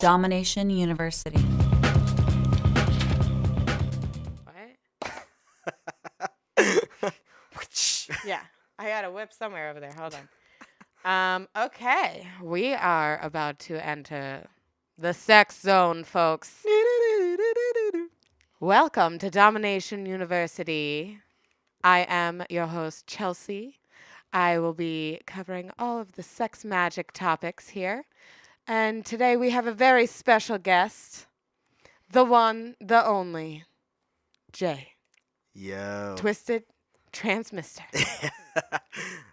Domination University. What? Yeah, I got a whip somewhere over there. Hold on. Okay, we are about to enter the sex zone, folks. Welcome to Domination University. I am your host, Chelsea. I will be covering all of the sex magic topics here. And today we have a very special guest, the one, the only, Jay. Yo. Twisted Transmister,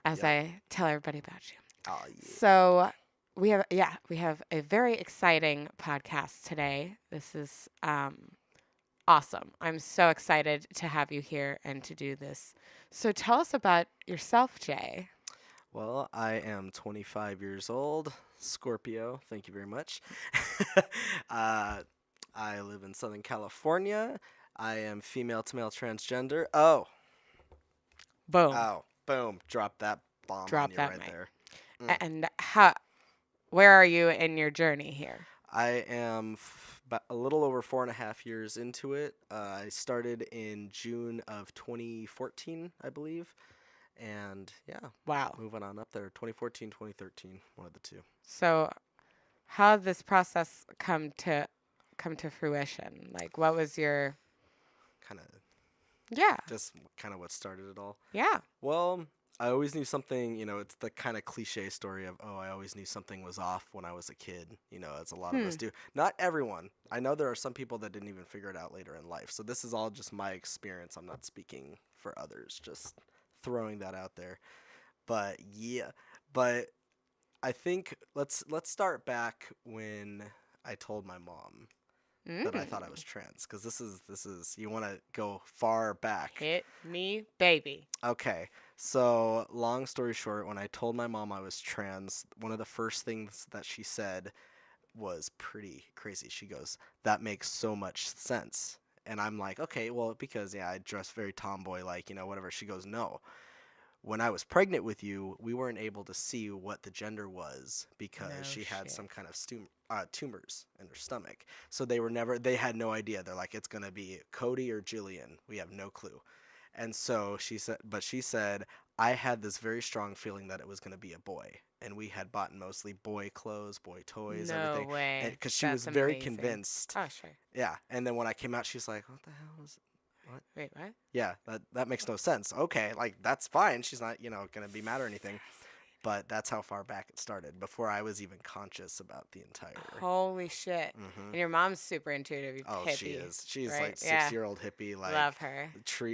as Yep. I tell everybody about you. Oh, yeah. So we have a very exciting podcast today. This is awesome. I'm so excited to have you here and to do this. So tell us about yourself, Jay. Well, I am 25 years old, Scorpio. Thank you very much. I live in Southern California. I am female to male transgender. Boom. Oh, boom. Drop that bomb Drop on you that right mic. there. And where are you in your journey here? I am a little over 4.5 years into it. I started in June of 2014, I believe. And yeah, Wow. moving on up there. 2014, 2013, one of the two. So how did this process come to fruition? Like, what was your Kind of Yeah. just kind of what started it all. Yeah. Well, I always knew something, it's the kind of cliche story of, I always knew something was off when I was a kid, as a lot of us do. Not everyone. I know there are some people that didn't even figure it out later in life. So this is all just my experience. I'm not speaking for others, just throwing that out there. But yeah, I think let's start back when I told my mom that I thought I was trans, because this is you want to go far back. Hit me, baby. Okay, so long story short, when I told my mom I was trans, one of the first things that she said was pretty crazy. She goes, "That makes so much sense." And I'm like, okay, well, because I dress very tomboy, like, whatever. She goes, "No. When I was pregnant with you, we weren't able to see what the gender was because No she had shit. some kind of tumors in her stomach. So they had no idea. They're like, it's going to be Cody or Jillian. We have no clue." And so she said, I had this very strong feeling that it was going to be a boy. And we had bought mostly boy clothes, boy toys, No everything. way. Because she was That's very amazing. convinced. Oh, sure. Yeah. And then when I came out, she's like, what the hell is What? Wait, what? Yeah, that makes no sense. Okay, like, that's fine. She's not, going to be mad or anything. But that's how far back it started, before I was even conscious about the entire... Holy shit. Mhm. And your mom's super intuitive, Oh, hippie. she is. She's right? like Yeah. 6-year-old hippie, like Love her.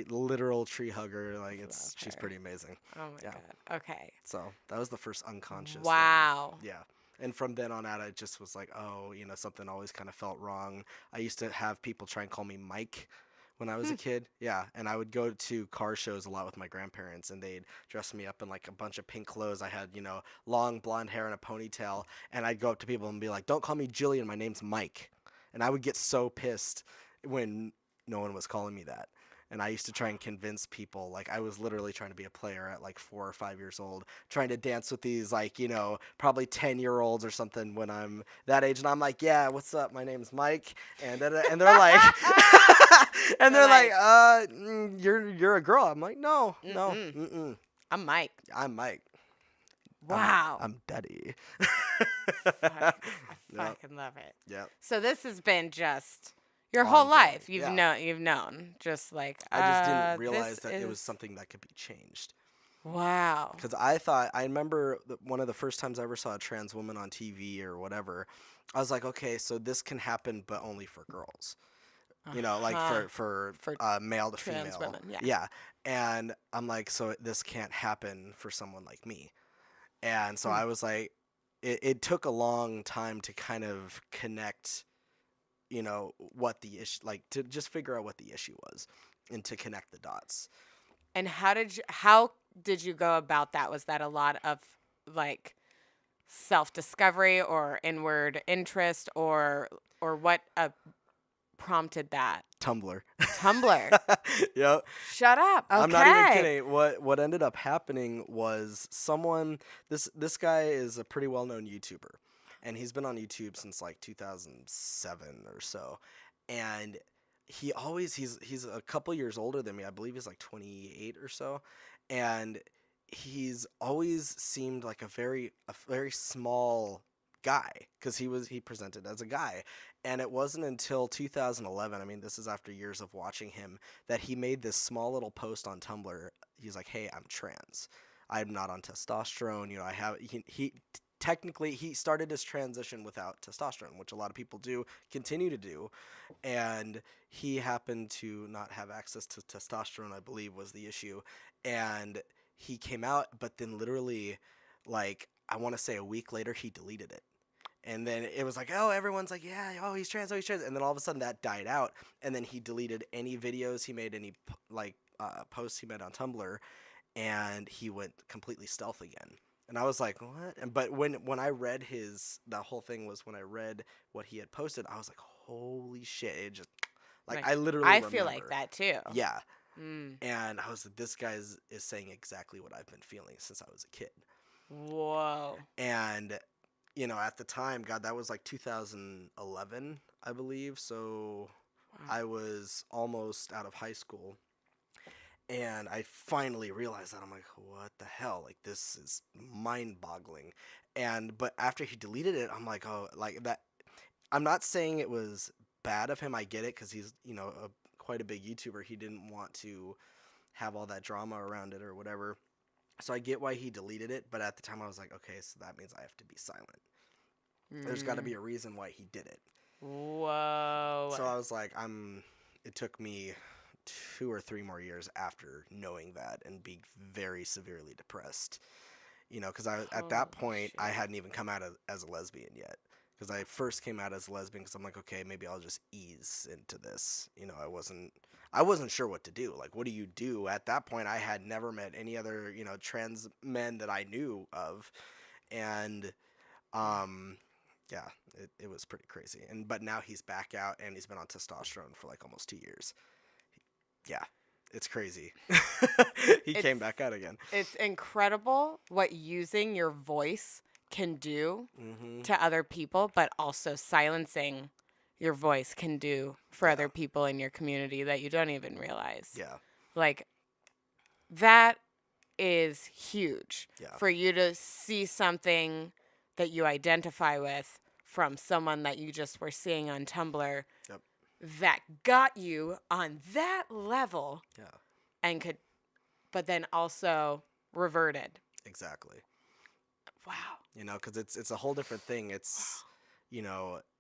literal tree hugger. Like, Love she's her. pretty amazing. Oh my Yeah. god. Okay. So that was the first unconscious. Wow. Yeah. And from then on out, I just was like, something always kind of felt wrong. I used to have people try and call me Mike when I was a kid. Yeah. And I would go to car shows a lot with my grandparents, and they'd dress me up in like a bunch of pink clothes. I had, long blonde hair and a ponytail. And I'd go up to people and be like, "Don't call me Jillian. My name's Mike." And I would get so pissed when no one was calling me that. And I used to try and convince people, like, I was literally trying to be a player at like 4 or 5 years old, trying to dance with these, like, probably 10-year-olds or something when I'm that age. And I'm like, "Yeah, what's up? My name's Mike." And they're like, you're a girl. I'm like, no, Mm-mm. I'm Mike. I'm Mike. Wow. I'm Daddy. I Yep. fucking love it. Yep. So this has been just your whole Ongoing, life. yeah. You've known. Just like I just didn't this realize that it was is- something that could be changed. Wow. Because I remember one of the first times I ever saw a trans woman on TV or whatever, I was like, okay, so this can happen, but only for girls. Like Uh-huh. for For male to trans female. women, yeah. Yeah. And I'm like, so this can't happen for someone like me. And so I was like, it took a long time to kind of connect, what the issue, like, to just figure out what the issue was and to connect the dots. And how did you go about that? Was that a lot of like self-discovery or inward interest or what prompted that? Tumblr. Tumblr. Yep. Shut up. Okay. I'm not even kidding. What ended up happening was this guy is a pretty well-known YouTuber. and he's been on YouTube since like 2007 or so. And he's a couple years older than me. I believe he's like 28 or so, and he's always seemed like a very small guy because he presented as a guy. And it wasn't until 2011, I mean, this is after years of watching him, that he made this small little post on Tumblr. He's like, "Hey, I'm trans. I'm not on testosterone. I have he technically he started his transition without testosterone, which a lot of people do continue to do, and he happened to not have access to testosterone, I believe was the issue, and he came out, but then literally, like, I want to say a week later, he deleted it. And then it was like, oh, everyone's like, yeah, oh, he's trans, oh, he's trans. And then all of a sudden that died out. And then he deleted any videos he made, any posts he made on Tumblr, and he went completely stealth again. And I was like, what? But when I read the whole thing was when I read what he had posted, I was like, holy shit! It just like Like, I literally I remember. feel like that too. Yeah, Mm. and I was like, this guy is saying exactly what I've been feeling since I was a kid. Whoa. And at the time, God, that was like 2011, I believe. So Wow. I was almost out of high school. And I finally realized that. I'm like, what the hell? Like, this is mind-boggling. But after he deleted it, I'm like, oh, like that. I'm not saying it was bad of him. I get it because he's, quite a big YouTuber. He didn't want to have all that drama around it or whatever. So I get why he deleted it. But at the time, I was like, okay, so that means I have to be silent. There's got to be a reason why he did it. Whoa. So I was like, it took me 2 or 3 more years after knowing that and being very severely depressed, because at that point I hadn't even come out as a lesbian yet, because I first came out as a lesbian because I'm like, okay, maybe I'll just ease into this. I wasn't sure what to do. Like, what do you do at that point? I had never met any other trans men that I knew of, and yeah, it was pretty crazy. But now he's back out and he's been on testosterone for like almost 2 years. Yeah, it's crazy. He came back out again. It's incredible what using your voice can do Mm-hmm. to other people, but also silencing your voice can do for other people in your community that you don't even realize. Yeah. Like, that is huge. Yeah. For you to see something that you identify with from someone that you just were seeing on Tumblr. Yep. That got you on that level. Yeah. And but then also reverted. Exactly. Wow. Because it's a whole different thing. It's,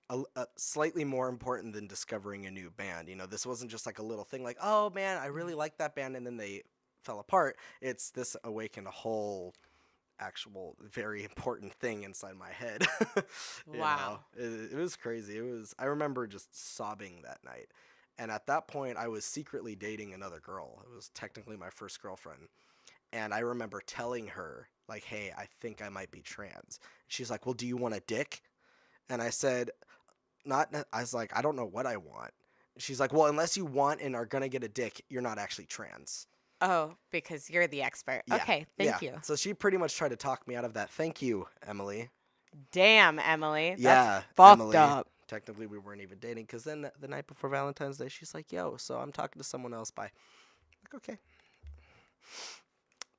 a slightly more important than discovering a new band. This wasn't just like a little thing like, oh man, I really like that band, and then they fell apart. This awakened a whole actual very important thing inside my head. Wow. It was crazy. I remember just sobbing that night. And at that point I was secretly dating another girl. It was technically my first girlfriend. And I remember telling her, like, hey, I think I might be trans. She's like, well, do you want a dick? And I said, I was like, I don't know what I want. She's like, well, unless you want and are gonna get a dick, you're not actually trans. Oh, because you're the expert. Yeah. Okay, thank you. So she pretty much tried to talk me out of that. Thank you, Emily. Damn, Emily. That's Yeah, fucked Emily. up. Technically, we weren't even dating because then the night before Valentine's Day, she's like, yo, so I'm talking to someone else. Bye. Like, okay.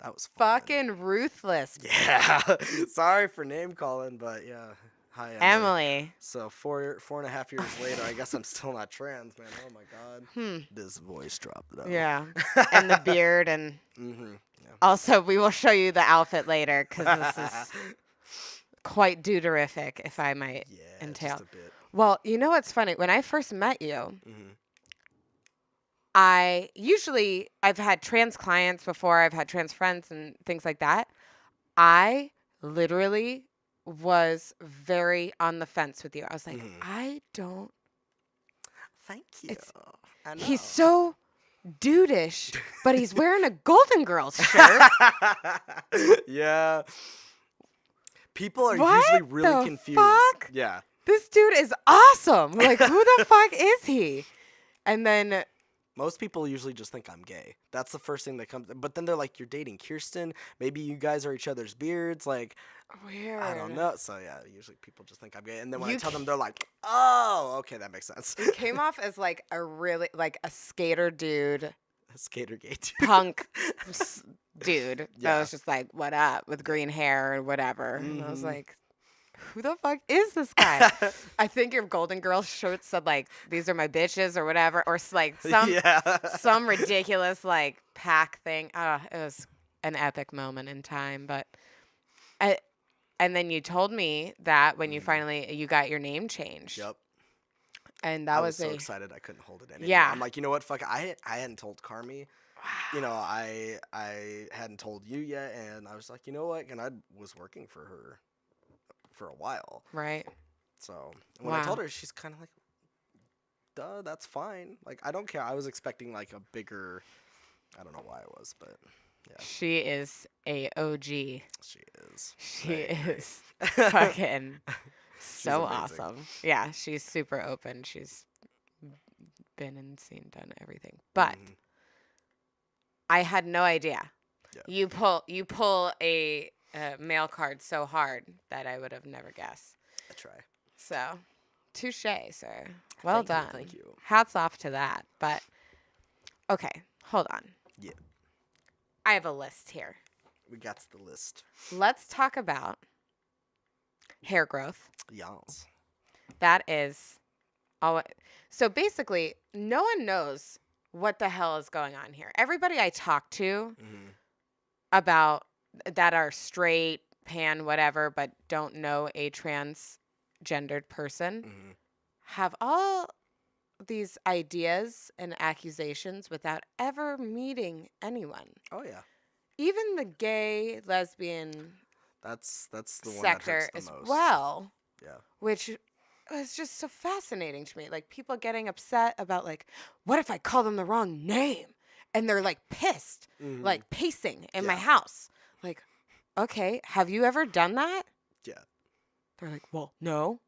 That was fun. Fucking ruthless. Yeah. Sorry for name calling, but yeah. Hi, Emily. So 4.5 years later, I guess I'm still not trans, man. Oh my god. This voice dropped though. Yeah. And the beard and Mm-hmm. Yeah. also we will show you the outfit later because this is quite deuterific, if I might entail. Just a bit. Well, you know what's funny? When I first met you, Mm-hmm. I've had trans clients before, I've had trans friends and things like that. I literally was very on the fence with you. I was like, I don't. Thank you. I know. He's so dudeish, but he's wearing a Golden Girls shirt. Yeah. People are What usually really the confused. fuck? Yeah. This dude is awesome. Like, who the fuck is he? And then Most people usually just think I'm gay. That's the first thing that comes. But then they're like, "You're dating Kirsten. Maybe you guys are each other's beards." Like, I don't Weird. know. So yeah, usually people just think I'm gay, and then when I You tell them, c- they're like, "Oh, okay, that makes sense." you came off as like a really like a skater dude, Skater gay dude. punk dude that Yeah. was just like, "What up?" with Yeah. green hair or whatever. And I was Mm-hmm. like, "Who the fuck is this guy?" I think your Golden Girls shirt said like, "These are my bitches" or whatever, or like Yeah. some ridiculous like pack thing. It was an epic moment in time. But I, and then you told me that when Mm, you got your name changed, yep. and I that was was so a excited I couldn't hold it anymore. yeah. I'm like, you know what? Fuck. I hadn't told Carmi. Wow. I hadn't told you yet, and I was like, you know what? And I was working for her for a while. Right. So when I told Wow. her, she's kind of like, duh, that's fine. Like, I don't care. I was expecting like a bigger. I don't know why it was, but yeah, She is a OG. she is She very is great. fucking She's so amazing. awesome. Yeah, she's super open. She's been and seen, done everything. But Hmm. I had no idea. Yeah, You pull a mail card so hard that I would have never guessed. I try. So, touche, sir. Well Thank you, thank done. you. Hats off to that. But okay, hold on. Yeah, I have a list here. we got the list. Let's talk about hair growth. Yes. That is all. So basically, no one knows what the hell is going on here. Everybody I talk to Hmm. about that are straight, pan, whatever, but don't know a transgendered person Hmm. have all these ideas and accusations without ever meeting anyone. Oh yeah, Even the gay, lesbian that's the one that hurts sector the as most. well, Yeah. which is just so fascinating to me. Like people getting upset about like, what if I call them the wrong name? And they're like pissed, Hmm. like pacing in my Yeah. house. Like, okay, have you ever done that? Yeah. They're like, well, no.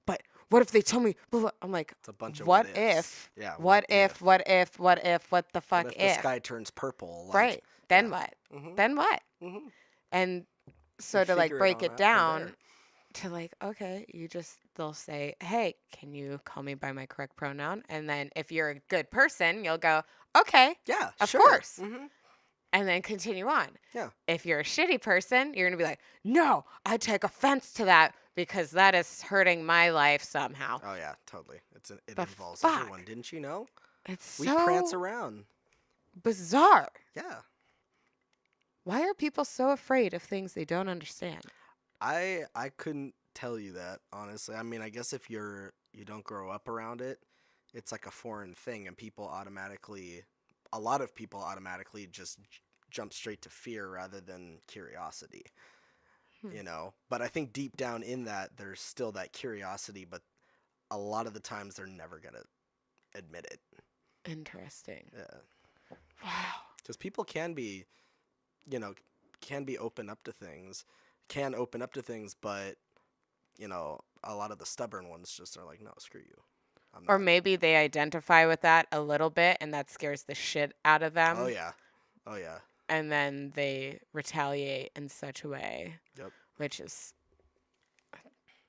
But what if they tell me? Blah, blah. I'm like, It's a bunch of what what ifs. if? Yeah. What What if? if? What if? What if? What the What fuck if the if? sky turns purple? Like, Right. Then yeah. what? Hmm. Then what? Hmm. And You so to like figure it break on it out from there. down to like, okay, they'll say, hey, can you call me by my correct pronoun? And then if you're a good person, you'll go, okay, Yeah. of Sure. course. Hmm. And then continue on. Yeah. If you're a shitty person, you're going to be like, no, I take offense to that because that is hurting my life somehow. Oh yeah. Totally. It The involves everyone. fuck? Didn't you know? It's We prance so around. bizarre. Yeah. Why are people so afraid of things they don't understand? I couldn't tell you that honestly. I mean, I guess if you don't grow up around it, it's like a foreign thing, and a lot of people automatically just jump straight to fear rather than curiosity. Hmm. But I think deep down in that, there's still that curiosity, but a lot of the times they're never gonna admit it. Interesting. Yeah, Wow. because people you know, can be can open up to things, but a lot of the stubborn ones just are like, no, screw you. I'm Or not. maybe they identify with that a little bit and that scares the shit out of Oh them. yeah. Oh yeah. And then they retaliate in such a way, Yep. which is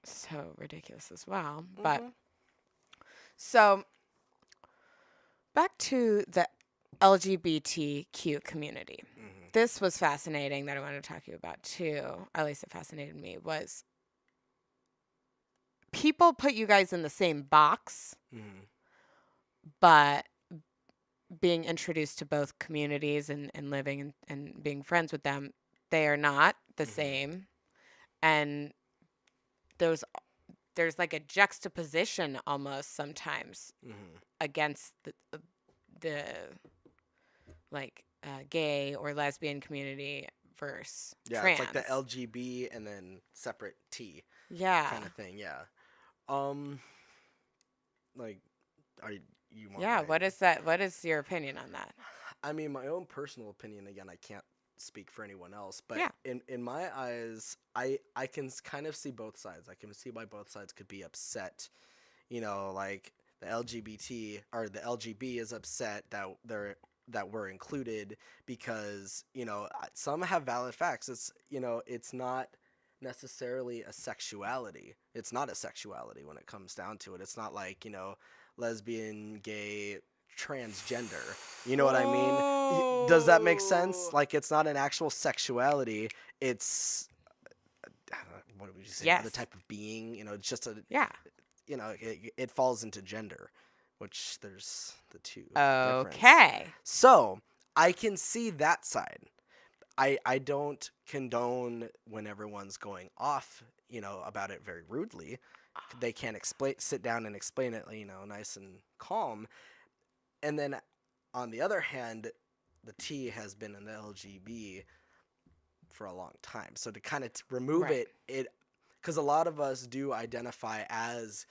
so ridiculous as well. But Mhm. so back to the LGBTQ community. Mhm. This was fascinating that I wanted to talk to you about too. At least it fascinated me was people put you guys in the same box, Mhm. but being introduced to both communities and living and being friends with them, they are not the Mhm. same. And there's there's like a juxtaposition almost sometimes Mhm. against the like gay or lesbian community versus Yeah, it's like the trans. LGB and then separate T Yeah. kind of thing. Yeah. Um. Like, you want Yeah, my? what is that? What is your opinion on that? I mean, my own personal opinion. Again, I can't speak for anyone else, but Yeah. in my eyes, I can kind of see both sides. I can see why both sides could be upset. Like the LGBT or the LGB is upset that we're included because some have valid facts. It's not necessarily a sexuality. It's not a sexuality when it comes down to it. It's not like lesbian, gay, transgender. You know what I mean? Does that make sense? Oh. Like it's not an actual sexuality. It's what would you say? Another Yes. type of being. It's just Yeah. it falls into gender, which there's the two difference. Okay. So I can see that side. I don't condone when everyone's going off, about it very rudely. They can't sit down and explain it, nice and calm. And then on the other hand, the T has been in the LGB for a long time. So to kind of remove Right. it, because a lot of us do identify as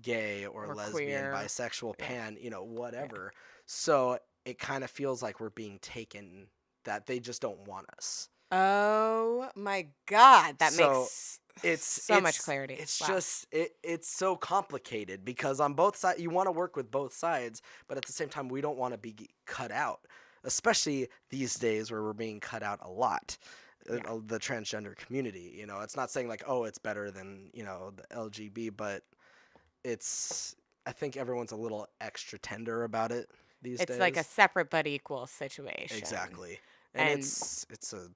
gay or Or lesbian, queer. bisexual, Yeah. pan, whatever. So it kind of feels like we're being taken, that they just don't want us. Oh my God. That So makes it's so much it's clarity. it's Wow. just it's so complicated because on both sides you want to work with both sides, but at the same time we don't want to be cut out, especially these days where we're being cut out a lot. Yeah. The transgender community, it's not saying like, oh, it's better than the LGB, but it's I think everyone's a little extra tender about it these It's like a days. separate but equal situation. Exactly. And And it's a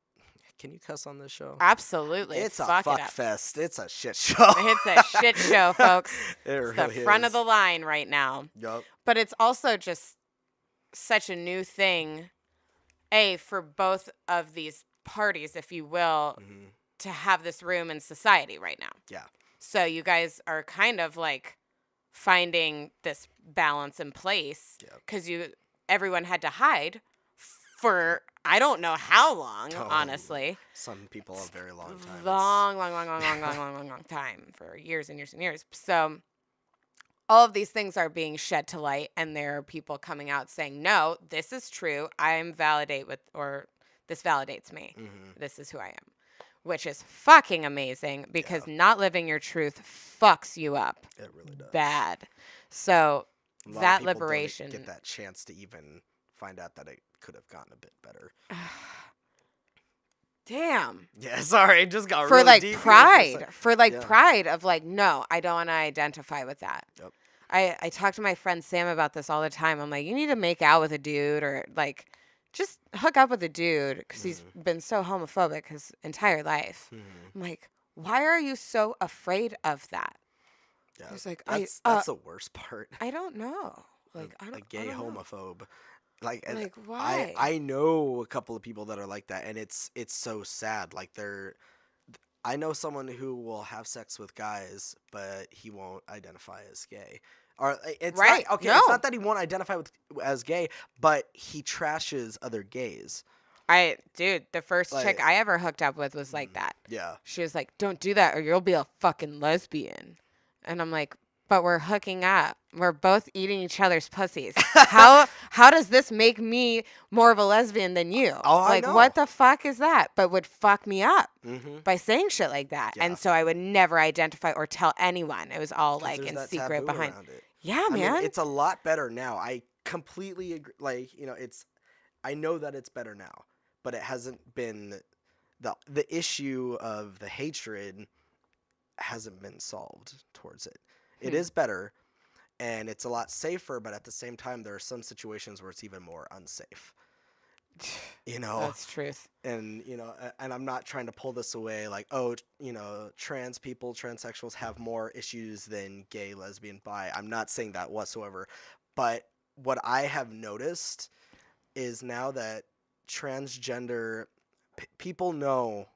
can you cuss on this show? absolutely, It's a fuck it fuck up. fest. It's a shit show. It's a shit show, folks. It It's the really front of is. the line right now. Yup. But it's also just such a new thing, for both of these parties, if you will, Hmm. to have this room in society right now. Yeah. So you guys are kind of like finding this balance in place Yep. because everyone had to hide for I don't know how long, Oh, honestly. some people a very long time. Long, long, long, long, long, long, long, long, long time for years and years and years. So all of these things are being shed to light, and there are people coming out saying, "No, this is true. Or this validates me. Hmm. This is who I am," which is fucking amazing because not living your truth fucks you up It really does. bad. So A lot that of people liberation. don't get that chance to even find out that it could have gotten a bit better. Damn. Yeah, sorry, it just got For really like deep here pride, for like Yeah. pride of like, no, I don't want to identify with that. Yep. I talk to my friend Sam about this all the time. I'm like, you need to make out with a dude or like just hook up with a dude because he's been so homophobic his entire life. I'm like, why are you so afraid of that? Yeah. He's like, That's the worst part. I don't know. Like, A gay I don't know. homophobe. Like, and Like, why? I know a couple of people that are like that, and it's so sad. Like I know someone who will have sex with guys, but he won't identify as gay. Or it's Right. not okay. No. It's not that he won't identify as gay, but he trashes other gays. Dude, the first chick Like, I ever hooked up with was like that. yeah. She was like, don't do that or you'll be a fucking lesbian. And I'm like, but we're hooking up. We're both eating each other's pussies. How does this make me more of a lesbian than you? Oh, I Like, know. what the fuck is that? But would fuck me up Mm-hmm. by saying shit like that. Yeah. And so I would never identify or tell anyone. It was all 'Cause like there's in that secret taboo behind. around it. Yeah, I man. mean, it's a lot better now. I completely agree. Like, I know that it's better now, but it hasn't been the issue of the hatred hasn't been solved towards it. It is better and it's a lot safer, but at the same time there are some situations where it's even more unsafe. That's truth. And and I'm not trying to pull this away like, oh, trans people, transsexuals have more issues than gay, lesbian, bi. I'm not saying that whatsoever, but what I have noticed is now that transgender people know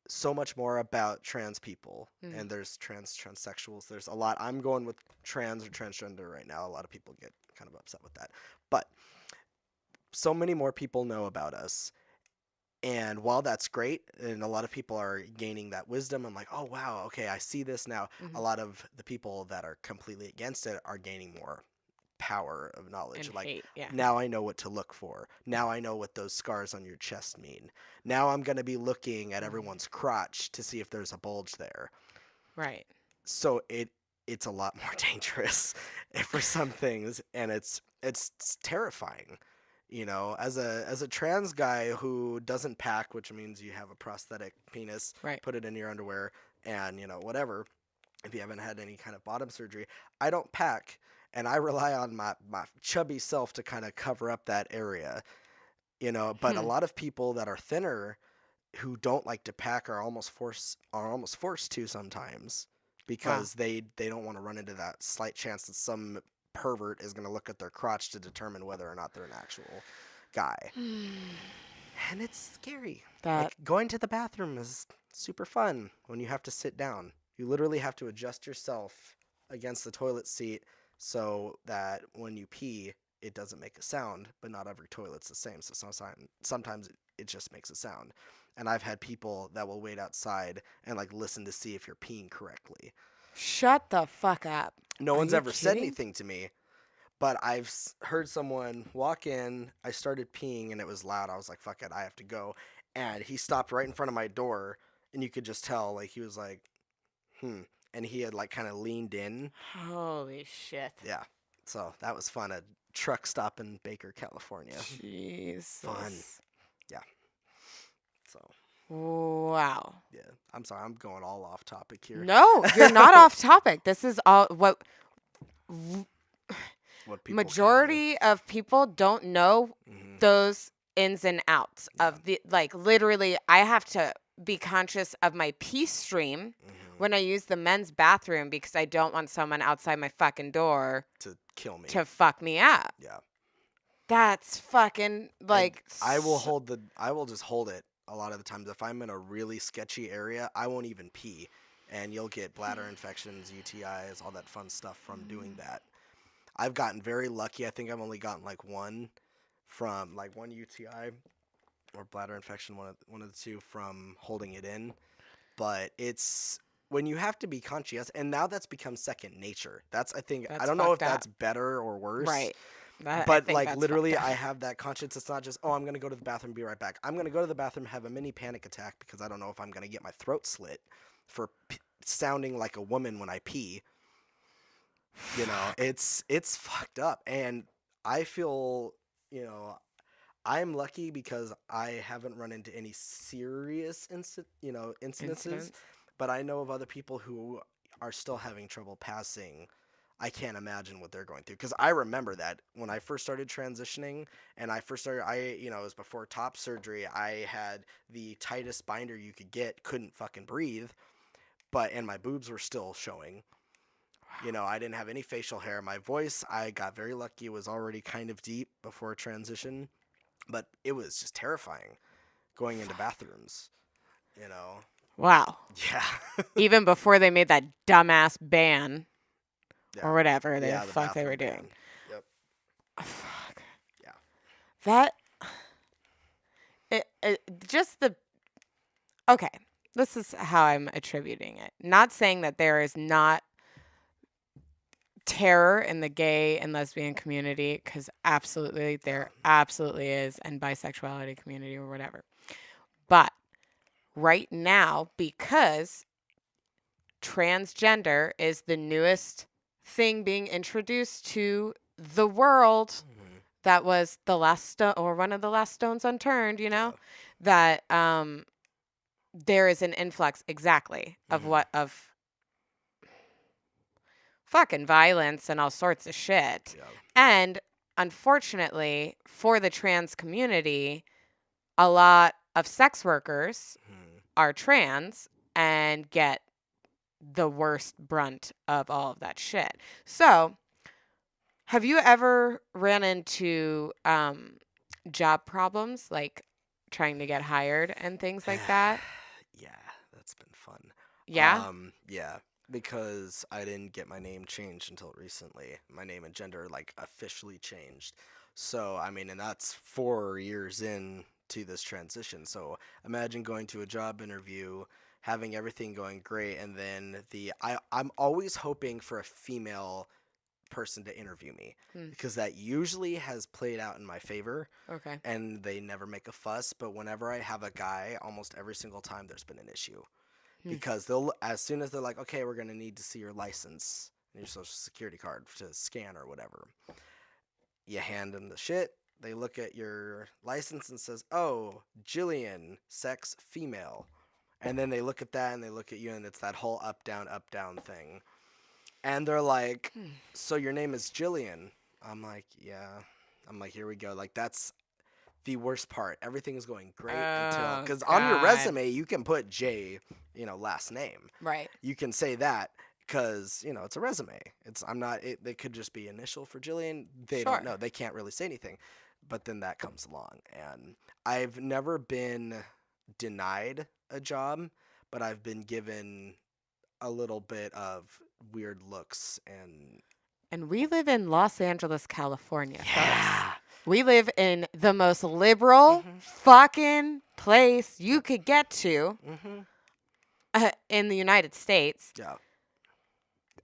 so much more about trans people, and there's transsexuals. There's a lot. I'm going with trans or transgender right now. A lot of people get kind of upset with that, but so many more people know about us. And while that's great, and a lot of people are gaining that wisdom, I'm like, oh wow, okay, I see this now. A lot of the people that are completely against it are gaining more power of knowledge. And Like, hate, yeah. now I know what to look for. Now I know what those scars on your chest mean. Now I'm going to be looking at everyone's crotch to see if there's a bulge there. Right. So it it's a lot more dangerous for some things, and it's terrifying. As a trans guy who doesn't pack, which means you have a prosthetic penis, Right. put it in your underwear, and whatever. If you haven't had any kind of bottom surgery, I don't pack, and I rely on my chubby self to kind of cover up that area. But a Hmm. lot of people that are thinner who don't like to pack are almost forced to sometimes Wow. because they don't want to run into that slight chance that some pervert is going to look at their crotch to determine whether or not they're an actual guy. And it's scary. That. Like going to the bathroom is super fun when you have to sit down. You literally have to adjust yourself against the toilet seat so that when you pee, it doesn't make a sound, but not every toilet's the same. So sometimes it just makes a sound. And I've had people that will wait outside and like listen to see if you're peeing correctly. Shut the fuck up. No Are one's you ever said kidding? anything to me, but I've heard someone walk in. I started peeing and it was loud. I was like, fuck it, I have to go. And he stopped right in front of my door, and you could just tell, like, he was like, hmm. And he had, like, kind of leaned in. Holy shit. Yeah. So that was fun. A truck stop in Baker, California. Fun. Jesus. Yeah. So, Wow. yeah. I'm sorry. I'm going all off topic here. No, you're not off topic. This is all what What people kind of. majority of people don't know Hmm. those ins and outs Yeah. of the like literally I have to be conscious of my pee stream Hmm. when I use the men's bathroom because I don't want someone outside my fucking door To kill me. to fuck me up. Yeah. That's fucking And like I will just hold it a lot of the times. If I'm in a really sketchy area, I won't even pee. And you'll get bladder infections, UTIs, all that fun stuff from doing that. I've gotten very lucky. I think I've only gotten like one UTI or bladder infection, one of the two from holding it in. But it's when you have to be conscious, and now that's become second nature. I think I that's don't know if fucked up. that's better or worse. Right. That, I But think like that's fucked literally, up. I have that conscience. It's not just, oh, I'm gonna go to the bathroom, be right back. I'm gonna go to the bathroom, have a mini panic attack because I don't know if I'm gonna get my throat slit for sounding like a woman when I pee. Fuck. It's fucked up, and I feel you know I'm lucky because I haven't run into any serious incidences, Incidents. but I know of other people who are still having trouble passing. I can't imagine what they're going through because I remember that when I first started transitioning and I first started, it was before top surgery. I had the tightest binder you could get, couldn't fucking breathe, and my boobs were still showing. I didn't have any facial hair. My voice, I got very lucky, was already kind of deep before transition, but it was just terrifying going into Fuck. bathrooms, you know. Wow. Yeah. Even before they made that dumbass ban Yeah. or whatever the Yeah, the fuck they were bathroom doing. ban. Yep. Fuck. Yeah. That it just the okay. This is how I'm attributing it. Not saying that there is not terror in the gay and lesbian community because absolutely Yeah. there absolutely is, and bisexuality community or whatever. But right now, because transgender is the newest thing being introduced to the world, Hmm. that was the last stone or one of the last stones unturned, Yeah. that there is an influx exactly of Hmm. fucking violence and all sorts of shit. Yeah. And unfortunately, for the trans community, a lot of sex workers Hmm. are trans and get the worst brunt of all of that shit. So, have you ever ran into job problems like trying to get hired and things like that? Yeah, that's been fun. Yeah? Yeah, because I didn't get my name changed until recently. My name and gender like officially changed. So, I mean, and that's 4 years in to this transition. So, imagine going to a job interview, having everything going great, and then I'm always hoping for a female person to interview me Hmm. because that usually has played out in my favor Okay. and they never make a fuss. But whenever I have a guy, almost every single time there's been an issue Hmm. because as soon as they're like, okay, we're gonna need to see your license, and your social security card to scan or whatever. You hand them the shit. They look at your license and says, "Oh, Jillian, sex female." And then they look at that and they look at you and it's that whole up down thing. And they're like, Hmm. "So your name is Jillian?" I'm like, "Yeah." I'm like, "Here we go." Like that's the worst part. Everything is going great until Oh cuz on your God. resume you can put J, last name. Right. You can say that because it's a resume. I'm not. They could just be initial for Jillian. They don't Sure. know. They can't really say anything. But then that comes along, and I've never been denied a job, but I've been given a little bit of weird looks and And we live in Los Angeles, California, folks. yeah. We live in the most liberal Mhm. fucking place you Yep. could get to Mhm. in the United States. Yeah.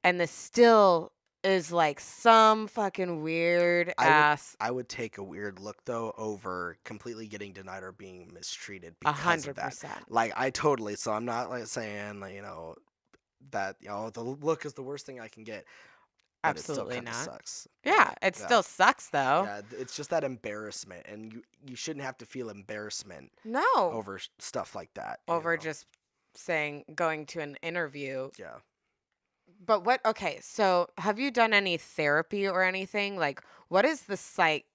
And this still is like some fucking weird I would ass I would take a weird look though over completely getting denied or being mistreated a because of hundred that. percent. Like I totally. So I'm not like saying like, that the look is the worst thing I can get, but it still Absolutely kind of not. sucks. But Yeah, it yeah, still sucks though. yeah, it's just that embarrassment, and you shouldn't have to feel embarrassment No. over stuff like that. Over just saying going to an interview. Yeah. But okay, so have you done any therapy or anything? Like what is the psych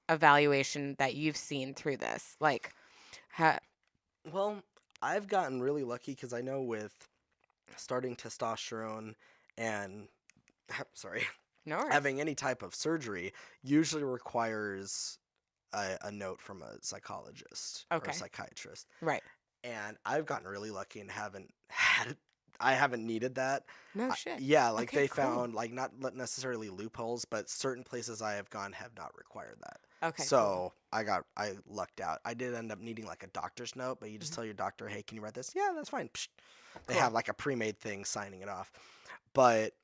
evaluation that you've seen through this? Like Well, I've gotten really lucky because I know with starting testosterone and sorry, no worries. having any type of surgery usually requires a note from a psychologist or a Okay. psychiatrist. Right. And I've gotten really lucky and I haven't needed that. No shit. Yeah, like Okay, they cool. found like not necessarily loopholes, but certain places I have gone have not required that. Okay, cool. So I lucked out. I did end up needing like a doctor's note, but you just Mhm. tell your doctor, "Hey, can you write this?" Yeah, that's fine. Psh. They Cool. have like a pre-made thing signing it off. But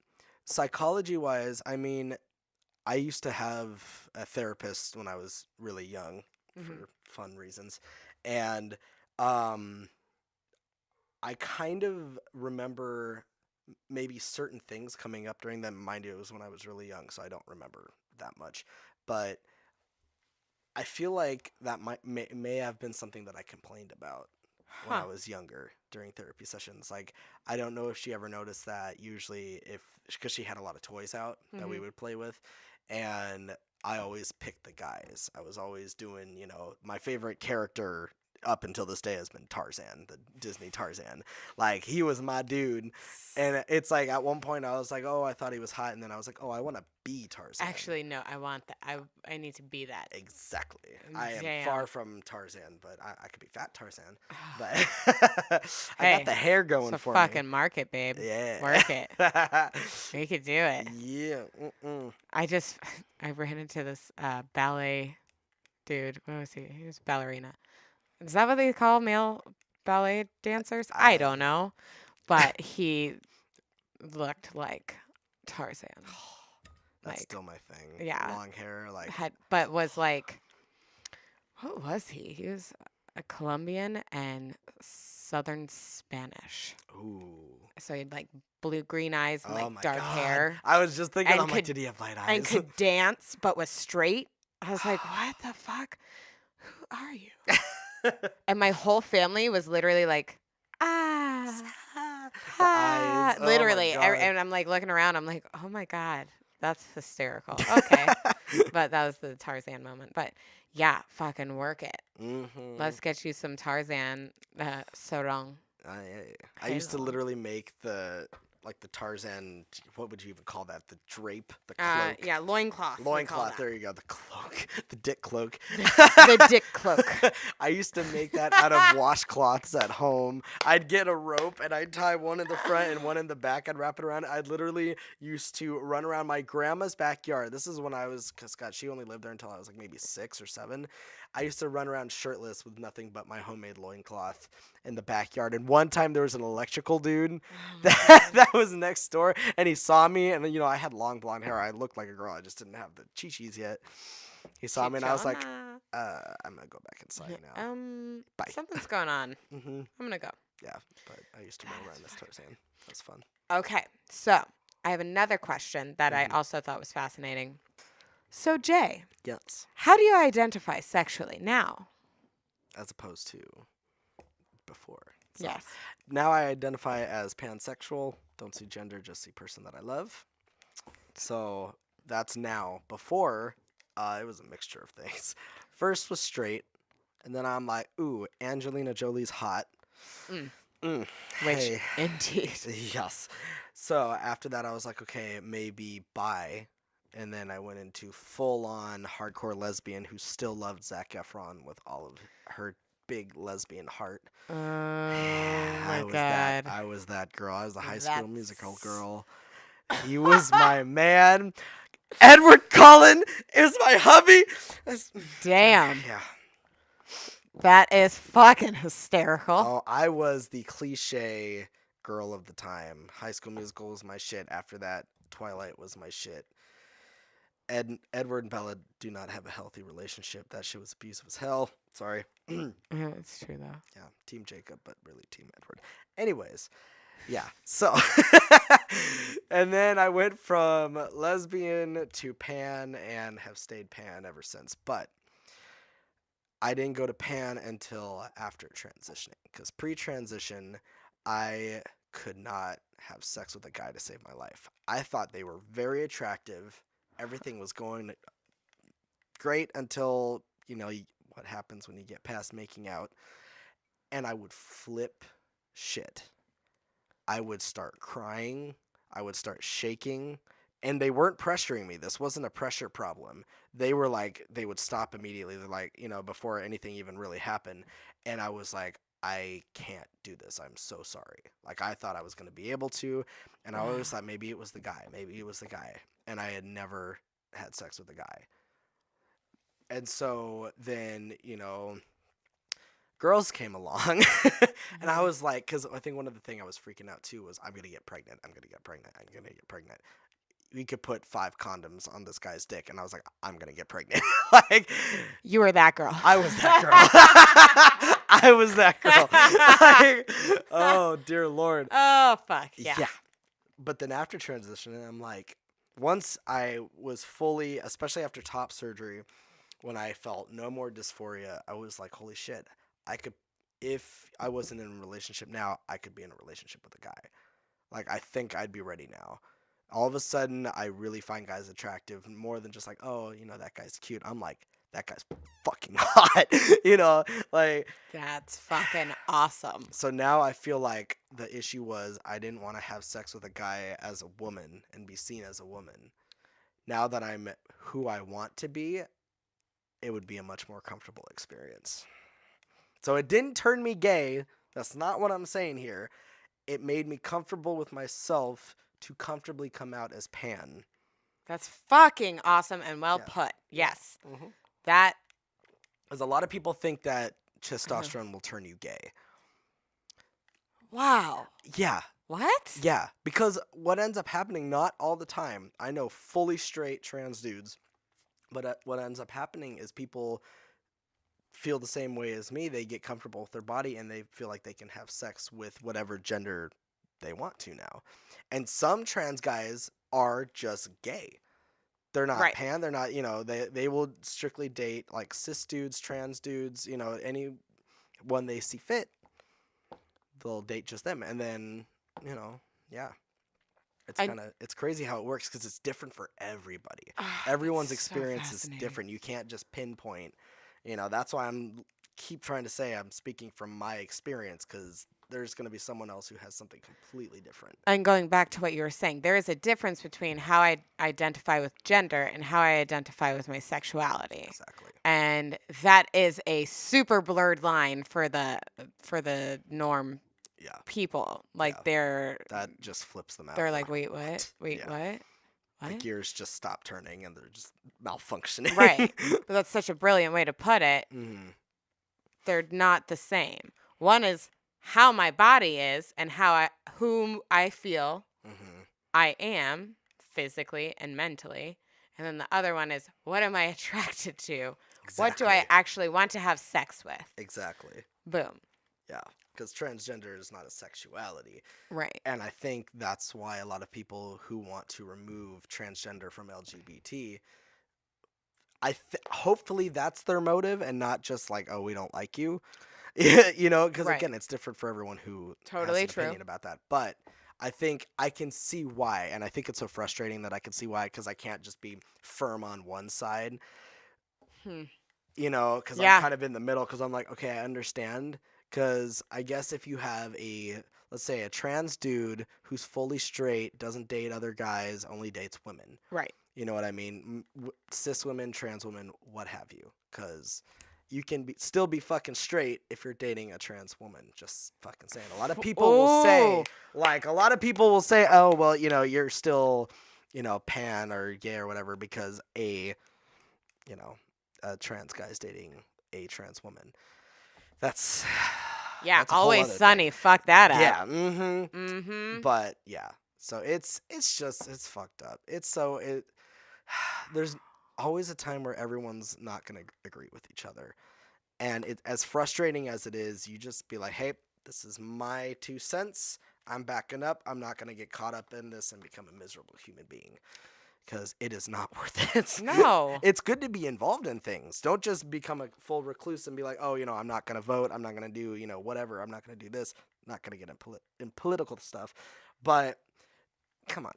psychology wise, I mean, I used to have a therapist when I was really young Mhm. for fun reasons. And um I kind of remember maybe certain things coming up during that. Mind you, it was when I was really young, so I don't remember that much. But I feel like that may have been something that I complained about when I Huh. was younger during therapy sessions. Like I don't know if she ever noticed that. Usually, if because she had a lot of toys out that we Mhm. would play with, and I always picked the guys. I was always doing, my favorite character up until this day has been Tarzan, the Disney Tarzan. Like he was my dude. And it's like at one point I was like, "Oh, I thought he was hot," and then I was like, "Oh, I want to be Tarzan." Actually, no, I want that. I need to be that. Exactly. I am Damn. far from Tarzan, but I could be fat Tarzan. But I got Hey, the hair going so for me. fucking mark it, babe. Yeah. Work it. We could do it. Yeah. Mm-mm. I just I ran into this ballet dude. What was he? He was ballerina. Is that what they call male ballet dancers? I I. don't know, but he looked like Tarzan. That's Like, still my thing. yeah, Long hair, like. but was like, what was he? He was a Colombian and Southern Spanish. Ooh. So he had like blue green eyes and Oh like my dark God. hair I was just thinking, and I'm like, could did he have light and eyes? could dance but was straight. I was like, what the fuck? Who are you? And my whole family was literally like, ah, The eyes. ha. Oh my Literally. God. And I'm like looking around. I'm like, oh my God, that's hysterical. Okay. But that was the Tarzan moment. But yeah, fucking work it. Mm-hmm. Let's get you some Tarzan sarong. I used to Hello. literally make the Tarzan. What would you even call that? The drape, the cloak, Yeah, loincloth, we call loincloth. that. There you go. The cloak, the dick cloak. The dick cloak. I used to make that out of washcloths at home. I'd get a rope and I'd tie one in the front and one in the back. I'd wrap it around. I'd literally used to run around my grandma's backyard. This is when I was, because God, she only lived there until I was like maybe 6 or 7. I used to run around shirtless with nothing but my homemade loincloth in the backyard. And one time there was an electrical dude Oh my that, God. that was next door, and he saw me, and I had long blonde hair. I looked like a girl. I just didn't have the chi-chis yet. He saw me, and I was like, Chichona. I'm gonna go back inside now. Bye. Something's going on. Hmm. I'm gonna go. Yeah, but I used to run around this Tarzan. That was fun. Okay, so I have another question that I Mhm. also thought was fascinating. So, Jay, Yes. how do you identify sexually now? As opposed to before. So Yes. now I identify as pansexual. Don't see gender, just see person that I love. So that's now. Before, it was a mixture of things. First was straight, and then I'm like, ooh, Angelina Jolie's hot. Mm, Mm, which, hey, indeed. yes. So after that, I was like, okay, maybe bi. And then I went into full on hardcore lesbian who still loved Zac Efron with all of her big lesbian heart. Oh I my was that. God. I was that girl. I was the High School Musical That's. girl. He was my man. Edward Cullen is my hubby. Sorry. Damn. Yeah. That is fucking hysterical. Oh, I was the cliche girl of the time. High School Musical was my shit. After that, Twilight was my shit. Edward and Bella do not have a healthy relationship. That shit was abusive as hell. Sorry. Yeah, Yeah, it's true, though. Team Jacob, but really Team Edward. Anyways, yeah. So, and then I went from lesbian to pan and have stayed pan ever since. But I didn't go to pan until after transitioning because pre-transition, I could not have sex with a guy to save my life. I thought they were very attractive. Everything was going great until, what happens when you get past making out. And I would flip shit. I would start crying. I would start shaking. And they weren't pressuring me. This wasn't a pressure problem. They were like, they would stop immediately. They're like, before anything even really happened. And I was like, I can't do this. I'm so sorry. Like, I thought I was going to be able to. And I always thought maybe it was the guy. Maybe it was the guy. And I had never had sex with a guy. And so then, girls came along and I was like, because I think one of the things I was freaking out too was I'm gonna get pregnant, I'm gonna get pregnant, I'm gonna get pregnant. We could put 5 condoms on this guy's dick, and I was like, I'm gonna get pregnant. Like, You were that girl. I was that girl. I was that girl. Like, oh dear lord. Oh, fuck. Yeah. Yeah. But then after transitioning, I'm like, once I was fully, especially after top surgery, when I felt no more dysphoria, I was like, holy shit, I could, if I wasn't in a relationship now, I could be in a relationship with a guy. Like, I think I'd be ready now. All of a sudden, I really find guys attractive more than just like, oh, that guy's cute. I'm like, that guy's fucking hot, like. That's fucking awesome. So now I feel like the issue was I didn't want to have sex with a guy as a woman and be seen as a woman. Now that I'm who I want to be, it would be a much more comfortable experience. So it didn't turn me gay. That's not what I'm saying here. It made me comfortable with myself to comfortably come out as pan. That's fucking awesome and well Yeah. put. Yes. Mm-hmm. That. Because a lot of people think that testosterone will turn you gay. Wow. Yeah. What? Yeah. Because what ends up happening, not all the time, I know fully straight trans dudes, but what ends up happening is people feel the same way as me. They get comfortable with their body and they feel like they can have sex with whatever gender they want to now. And some trans guys are just gay. They're not Right. pan. They're not, they will strictly date like cis dudes, trans dudes, anyone they see fit, they'll date just them. And then, yeah. It's crazy how it works because it's different for everybody. Everyone's That's so experience is fascinating. different. You can't just pinpoint. That's why keep trying to say I'm speaking from my experience because there's going to be someone else who has something completely different. And going back to what you were saying, there is a difference between how I identify with gender and how I identify with my sexuality. Exactly. And that is a super blurred line for the norm Yeah. people. Like Yeah. That just flips them out. they're like, wait, what? Wait, Yeah. what? The gears just stop turning and they're just malfunctioning. Right. But that's such a brilliant way to put it. Mm-hmm. They're not the same. One is how my body is and whom I feel I am physically and mentally. And then the other one is what am I attracted to? Exactly. What do I actually want to have sex with? Exactly. Boom. Yeah. because transgender is not a sexuality. Right. And I think that's why a lot of people who want to remove transgender from LGBT, hopefully that's their motive and not just like, oh, we don't like you. Because Right. again, it's different for everyone who has Totally an true. opinion about that. But I think I can see why, and I think it's so frustrating that I can see why, because I can't just be firm on one side, Hmm. because I'm Yeah. kind of in the middle, because I'm like, okay, I understand, because I guess if you have let's say a trans dude who's fully straight, doesn't date other guys, only dates women. Right. You know what I mean? Cis women, trans women, what have you. Because you can still be fucking straight if you're dating a trans woman. Just fucking saying. A lot of people will Oh. say, oh, well, you're still, pan or gay or whatever because you know, a trans guy's dating a trans woman. That's Yeah. that's a whole Always other thing. Sunny. Fuck that up. Yeah. Mm-hmm. Mm-hmm. But yeah. So it's fucked up. There's always a time where everyone's not going to agree with each other. And as frustrating as it is, you just be like, hey, this is my 2 cents. I'm backing up. I'm not going to get caught up in this and become a miserable human being because it is not worth it. No. It's good to be involved in things. Don't just become a full recluse and be like, oh, I'm not going to vote. I'm not going to do, whatever. I'm not going to do this. I'm not going to get in political stuff. But come on.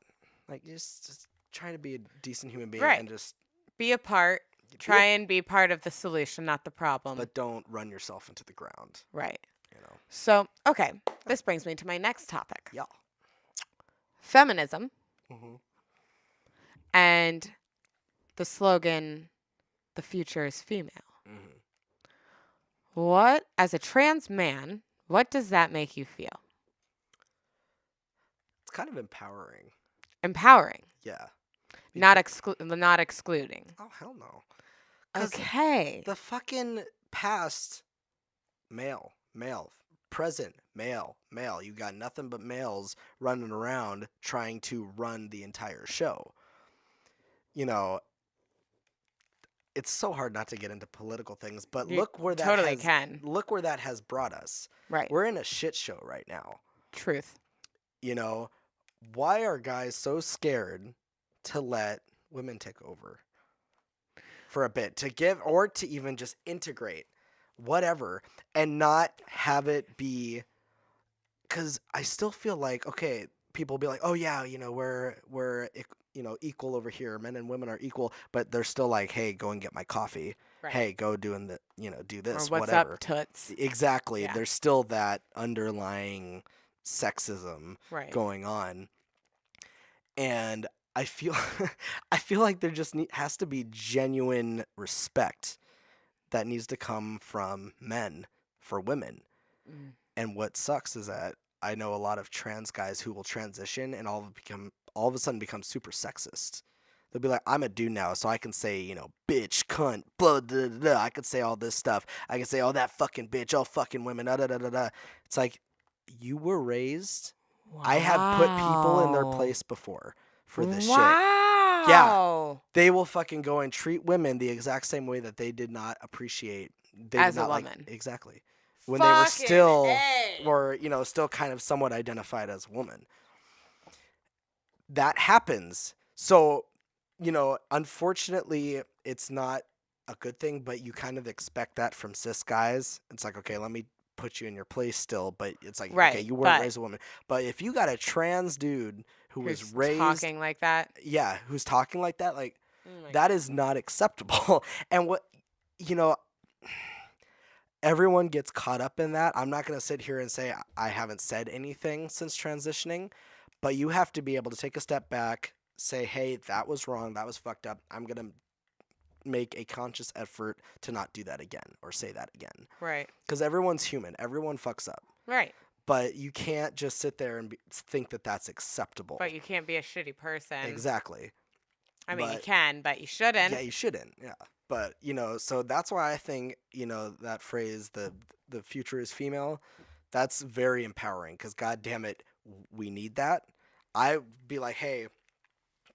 Like, just try to be a decent human being Right. and just Be a part. be a, Try and be part of the solution, not the problem. but don't run yourself into the ground. Right. You know. So, okay. This brings me to my next topic. Yeah. Feminism Mm-hmm. and the slogan, the future is female. Mm-hmm. What, as a trans man, what does that make you feel? It's kind of empowering. Empowering, Yeah. not excluding. Oh, hell no. Because Okay. the fucking past, male, present, male. You got nothing but males running around trying to run the entire show. It's so hard not to get into political things, but You totally can. look where that has brought us. Right. We're in a shit show right now. Truth. You know, why are guys so scared to let women take over for a bit, to give or to even just integrate whatever and not have it be, because I still feel like, okay, people be like, oh yeah, we're equal over here, men and women are equal, but they're still like, hey, go and get my coffee. Right. Hey, go doing the do Or this, what's whatever. up, toots? Exactly. Yeah. There's still that underlying sexism Right. going on, and I feel I feel like there just has to be genuine respect that needs to come from men for women. Mm. And what sucks is that I know a lot of trans guys who will transition and all of a sudden become super sexist. They'll be like, I'm a dude now, so I can say, bitch, cunt, blah, blah, blah, blah. I can say all this stuff. I can say, oh, that fucking bitch, all fucking women, da, da, da, da, da. It's like, you were raised. I have put people in their Wow. place before for this shit. Yeah. Wow. They will fucking go and treat women the exact same way that they did not appreciate. They As did a not like woman. exactly when they were Fucking still A. or still kind of somewhat identified as a woman. That happens. So, unfortunately, it's not a good thing, but you kind of expect that from cis guys. It's like, okay, let me put you in your place still, but it's like, okay, Right, you weren't but raised a woman. But if you got a trans dude who was who's raised, talking like that? yeah, who's talking like that, like, Oh my that God. is not acceptable. And you know, everyone gets caught up in that. I'm not going to sit here and say I haven't said anything since transitioning, but you have to be able to take a step back, say, hey, that was wrong. That was fucked up. I'm going to make a conscious effort to not do that again or say that again. Right. Because everyone's human. Everyone fucks up. Right. But you can't just sit there and think that that's acceptable. But you can't be a shitty person. Exactly. I mean, you But can, but you shouldn't. yeah, you shouldn't. Yeah. But, so that's why I think, that phrase, the future is female, that's very empowering because, God damn it, we need that. I'd be like, hey,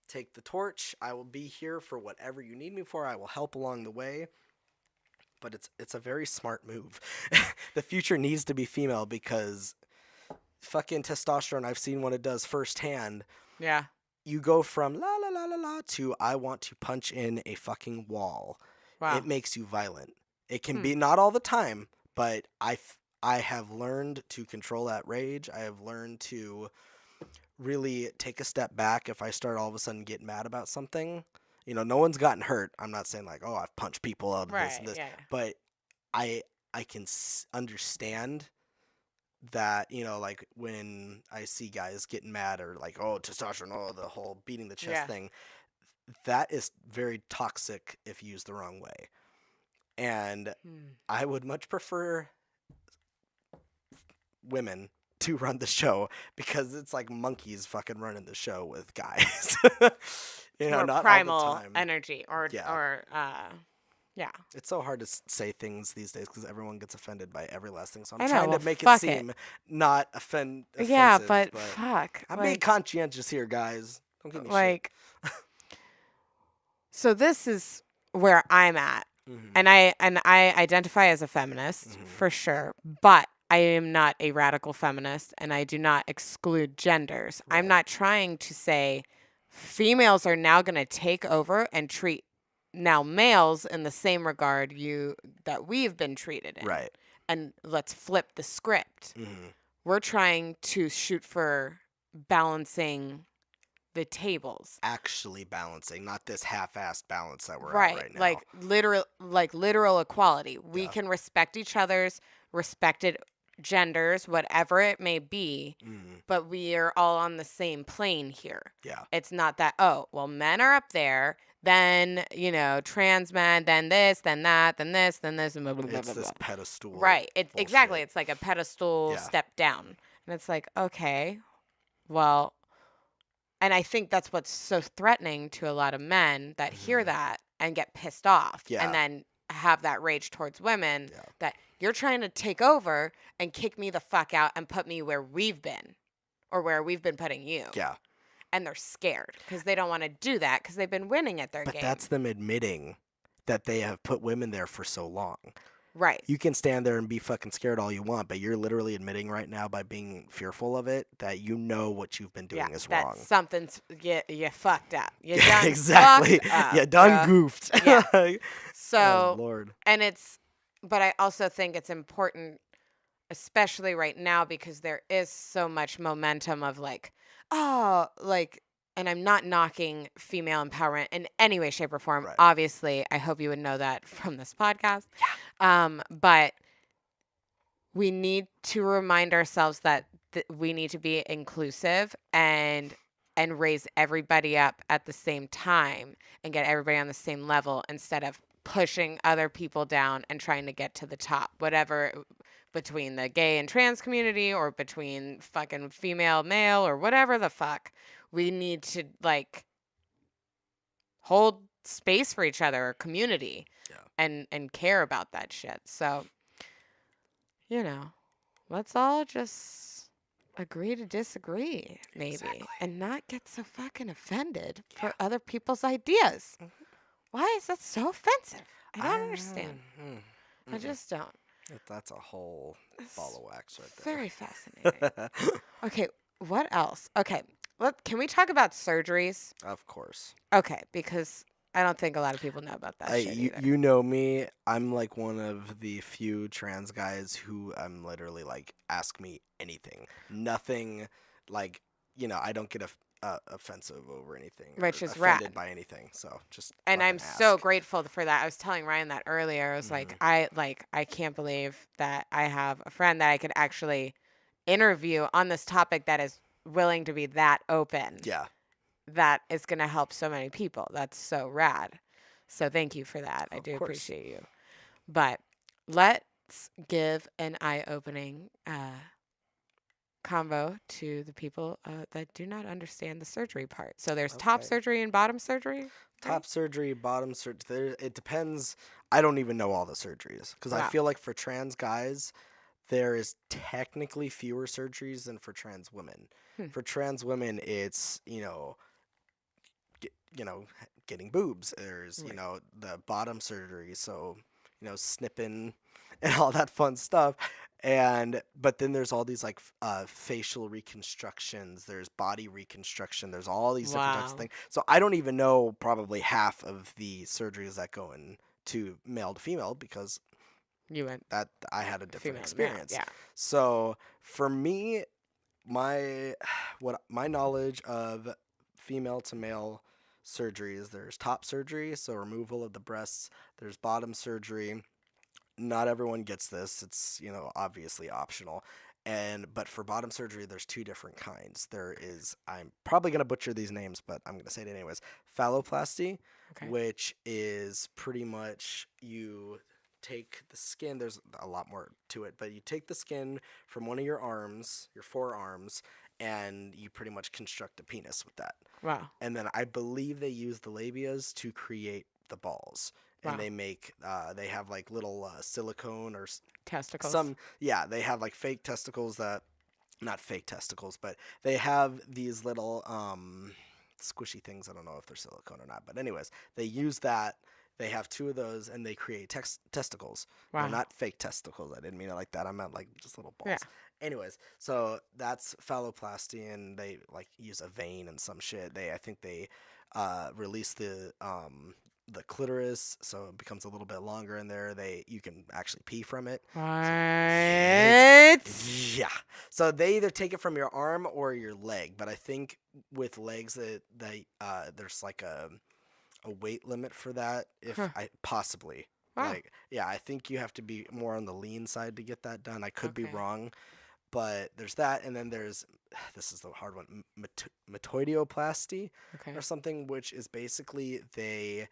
take the torch. I will be here for whatever you need me for. I will help along the way. but it's a very smart move. The future needs to be female because fucking testosterone, I've seen what it does firsthand. Yeah. You go from la la la la la to I want to punch in a fucking wall. It Wow. makes you violent. It can Hmm. be not all the time, but I have learned to control that rage. I have learned to really take a step back if I start all of a sudden getting mad about something. No one's gotten hurt. I'm not saying like, oh, I've punched people out of this and Right. this, Yeah. but I I can understand that, like when I see guys getting mad or like, oh, testosterone, oh, the whole beating the chest Yeah. thing, that is very toxic if used the wrong way. And Hmm. I would much prefer women to run the show because it's like monkeys fucking running the show with guys. It's more Not all the primal time. energy, or Yeah. or yeah. It's so hard to say things these days because everyone gets offended by every last thing. So I'm I know. trying to Well, make it fuck it. seem not Yeah, offensive, but but fuck. I'm being conscientious here, guys. Don't give me shit. Like, so this is where I'm at. Hmm. And I identify as a feminist Hmm. for sure, but I am not a radical feminist and I do not exclude genders. I'm Right. not trying to say females are now going to take over and treat now males in the same regard you that we've been treated in. Right. And let's flip the script. Hmm. We're trying to shoot for balancing the tables. Actually balancing, not this half-assed balance that we're at Right. right now. Like literal equality. We Yeah. can respect each other's respected genders, whatever it may be, Hmm. but we are all on the same plane here. Yeah. It's not that, oh, well, men are up there, then, trans men, then this, then that, then this, then this, and blah, blah, blah, It's blah, this blah. pedestal Right. Exactly. bullshit. It's like a pedestal Yeah. step down. And it's like, okay, well, and I think that's what's so threatening to a lot of men that hear Hmm. that and get pissed off and Yeah. then have that rage towards women Yeah. that you're trying to take over and kick me the fuck out and put me where we've been or where we've been putting you. Yeah. And they're scared because they don't want to do that because they've been winning at their But game. that's them admitting that they have put women there for so long. Right. You can stand there and be fucking scared all you want, but you're literally admitting right now by being fearful of it that what you've been doing is that wrong. something's you fucked up. You done Exactly. fucked up, You done bruh. goofed. Yeah. Oh So, Lord. and but I also think it's important, especially right now, because there is so much momentum of like, oh, like, and I'm not knocking female empowerment in any way, shape, or form. Right. Obviously, I hope you would know that from this podcast. But we need to remind ourselves that we need to be inclusive and raise everybody up at the same time and get everybody on the same level instead of pushing other people down and trying to get to the top, whatever, between the gay and trans community or between fucking female male or whatever the fuck. We need to like hold space for each other, community, Yeah. and care about that shit. So, let's all just agree to disagree, maybe, Exactly. and not get so fucking offended for other people's ideas. Mhm. Why is that so offensive? I don't understand. I Mm-mm. just don't. That's a whole ball of wax right there. Very fascinating. Okay, what else? Okay, can we talk about surgeries? Of course. Okay, because I don't think a lot of people know about that shit either. You know me. I'm like one of the few trans guys who I'm literally like, ask me anything. Nothing, like, I don't get offensive over anything Which or is offended rad. by anything. So just And I'm fucking so ask. grateful for that. I was telling Ryan that earlier. I was I can't believe that I have a friend that I could actually interview on this topic that is willing to be that open. Yeah. That is going to help so many people. That's so rad. So thank you for that. I Of do course. appreciate you. But let's give an eye-opening combo to the people that do not understand the surgery part. So there's top Okay. surgery and bottom surgery. Top surgery, bottom surgery. It depends. I don't even know all the surgeries because I Wow. feel like for trans guys, there is technically fewer surgeries than for trans women. For trans women, it's getting boobs. There's Right. the bottom surgery. So snipping and all that fun stuff. And but then there's all these like facial reconstructions, there's body reconstruction, there's all these different types of Wow. things. So I don't even know probably half of the surgeries that go into male to female because You went that I had a different female to male. experience. Yeah. So for me, my what my knowledge of female to male surgeries, there's top surgery, so removal of the breasts, there's bottom surgery. Not everyone gets this. It's, obviously optional. And but for bottom surgery, there's two different kinds. There is, I'm probably going to butcher these names, but I'm going to say it anyways. Phalloplasty, Okay. which is pretty much you take the skin, there's a lot more to it, but you take the skin from one of your arms, your forearms, and you pretty much construct a penis with that. Wow. And then I believe they use the labias to create the balls. And Wow. they have like little silicone or Testicles. some, yeah, they have like fake testicles that, not fake testicles, but they have these little squishy things. I don't know if they're silicone or not, but anyways, they use that. They have two of those, and they create testicles. No, Wow. not fake testicles. I didn't mean it like that. I meant like just little Yeah. balls. Anyways, so that's phalloplasty, and they like use a vein and some shit. I think they release the clitoris, so it becomes a little bit longer in there. You can actually pee from it. So, What? yeah. So they either take it from your arm or your leg, but I think with legs there's like a weight limit for that. If Huh. I possibly Wow. like, yeah, I think you have to be more on the lean side to get that done. I could be Okay. wrong, but there's that, and then there's this is the hard one, metoidioplasty Okay. or something, which is basically they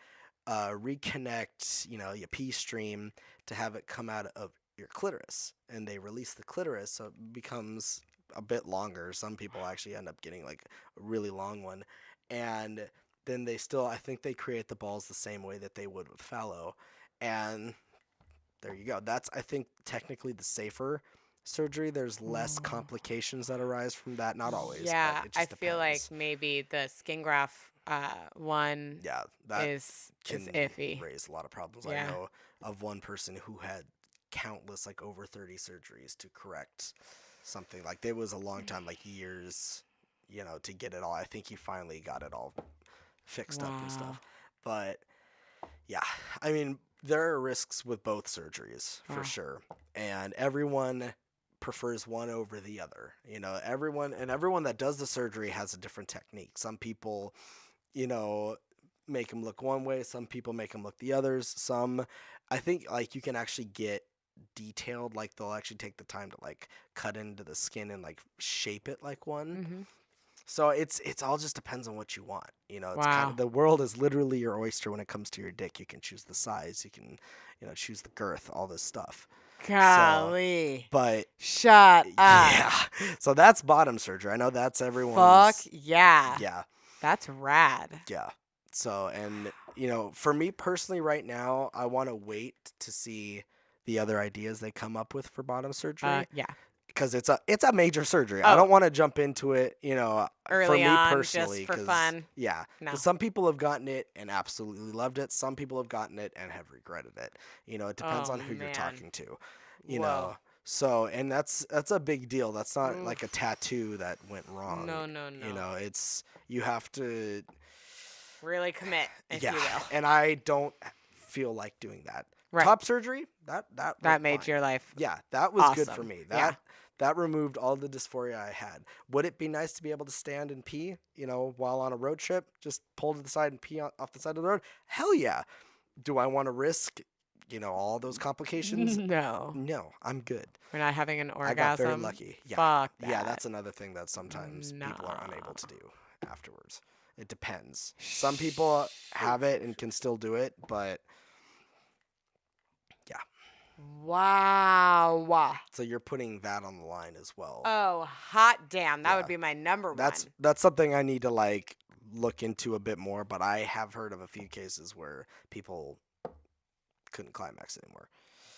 reconnect, your pee stream to have it come out of your clitoris, and they release the clitoris so it becomes a bit longer. Some people actually end up getting like a really long one, and then I think they create the balls the same way that they would with phallo, and there you go. That's, I think, technically the safer surgery. There's less Ooh. complications that arise from that. Not always, but Yeah, it I just feel like depends. maybe the skin graft one Yeah, that is can iffy. raise a lot of problems. I Yeah. know of one person who had countless, like over 30 surgeries to correct something. Like it was a long time, like years, to get it all. I think he finally got it all fixed up and Wow. stuff. But yeah, I mean, there are risks with both surgeries for Wow. sure, and everyone prefers one over the other. Everyone that does the surgery has a different technique. Some people, you know, make them look one way. Some people make them look the others. I think, like you can actually get detailed. Like they'll actually take the time to like cut into the skin and like shape it like one. Mhm. So it's all just depends on what you want. It's kind of, Wow. the world is literally your oyster when it comes to your dick. You can choose the size, you can, choose the girth, all this stuff. So, Golly. but Shut up. yeah, so that's bottom surgery. I know that's Fuck everyone's. yeah. Yeah, That's rad. yeah. So, and for me personally, right now, I want to wait to see the other ideas they come up with for bottom surgery, Yeah. because it's a major surgery. I Oh, don't want to jump into it, for early me on, personally, just for because fun. yeah, No. because some people have gotten it and absolutely loved it. Some people have gotten it and have regretted it. It depends Oh on who you're man. talking to, you Whoa. know. So, and that's a big deal. That's not like a Oof. tattoo that went wrong. No, no, no. It's, you have to, Really commit, if yeah. you will. And I don't feel like doing that. Right. Top surgery, that That went made fine. your life Yeah, that was good for awesome. me. Yeah. That removed all the dysphoria I had. Would it be nice to be able to stand and pee, while on a road trip? Just pull to the side and pee off the side of the road? Hell yeah. Do I want to risk, all those complications? No. No, I'm good. We're not having an I got very orgasm. lucky. Yeah. Fuck Yeah, that. that's another thing that sometimes No. people are unable to do afterwards. It depends. Some people have it and can still do it, but yeah. Wow. So you're putting that on the line as well. Oh, hot damn. That would Yeah. be my number That's one. that's something I need to like look into a bit more, but I have heard of a few cases where people couldn't climax anymore.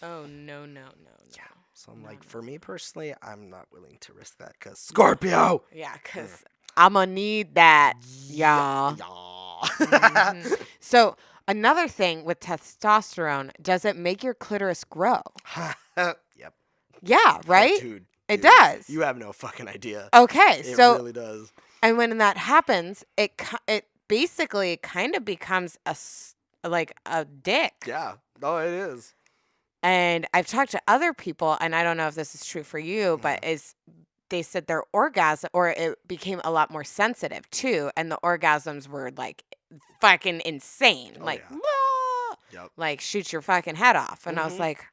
Oh, no, no, no, Yeah. no. So I'm No, like, no, for me no. personally, I'm not willing to risk that because Scorpio. Yeah, because I'm going to need that, Yeah. y'all. Yeah. Mhm. So, Another thing with testosterone, does it make your clitoris grow? Yep. Yeah, Oh, right? dude, It dude, does. you have no fucking idea. Okay, It so really does. and when that happens, it basically kind of becomes like a dick. Yeah. No, it is. And I've talked to other people, and I don't know if this is true for you, but they said their orgasm or it became a lot more sensitive too, and the orgasms were like fucking insane, Oh, like yeah. "Whoa," Yep. like shoot your fucking head off. And I was Mhm. like,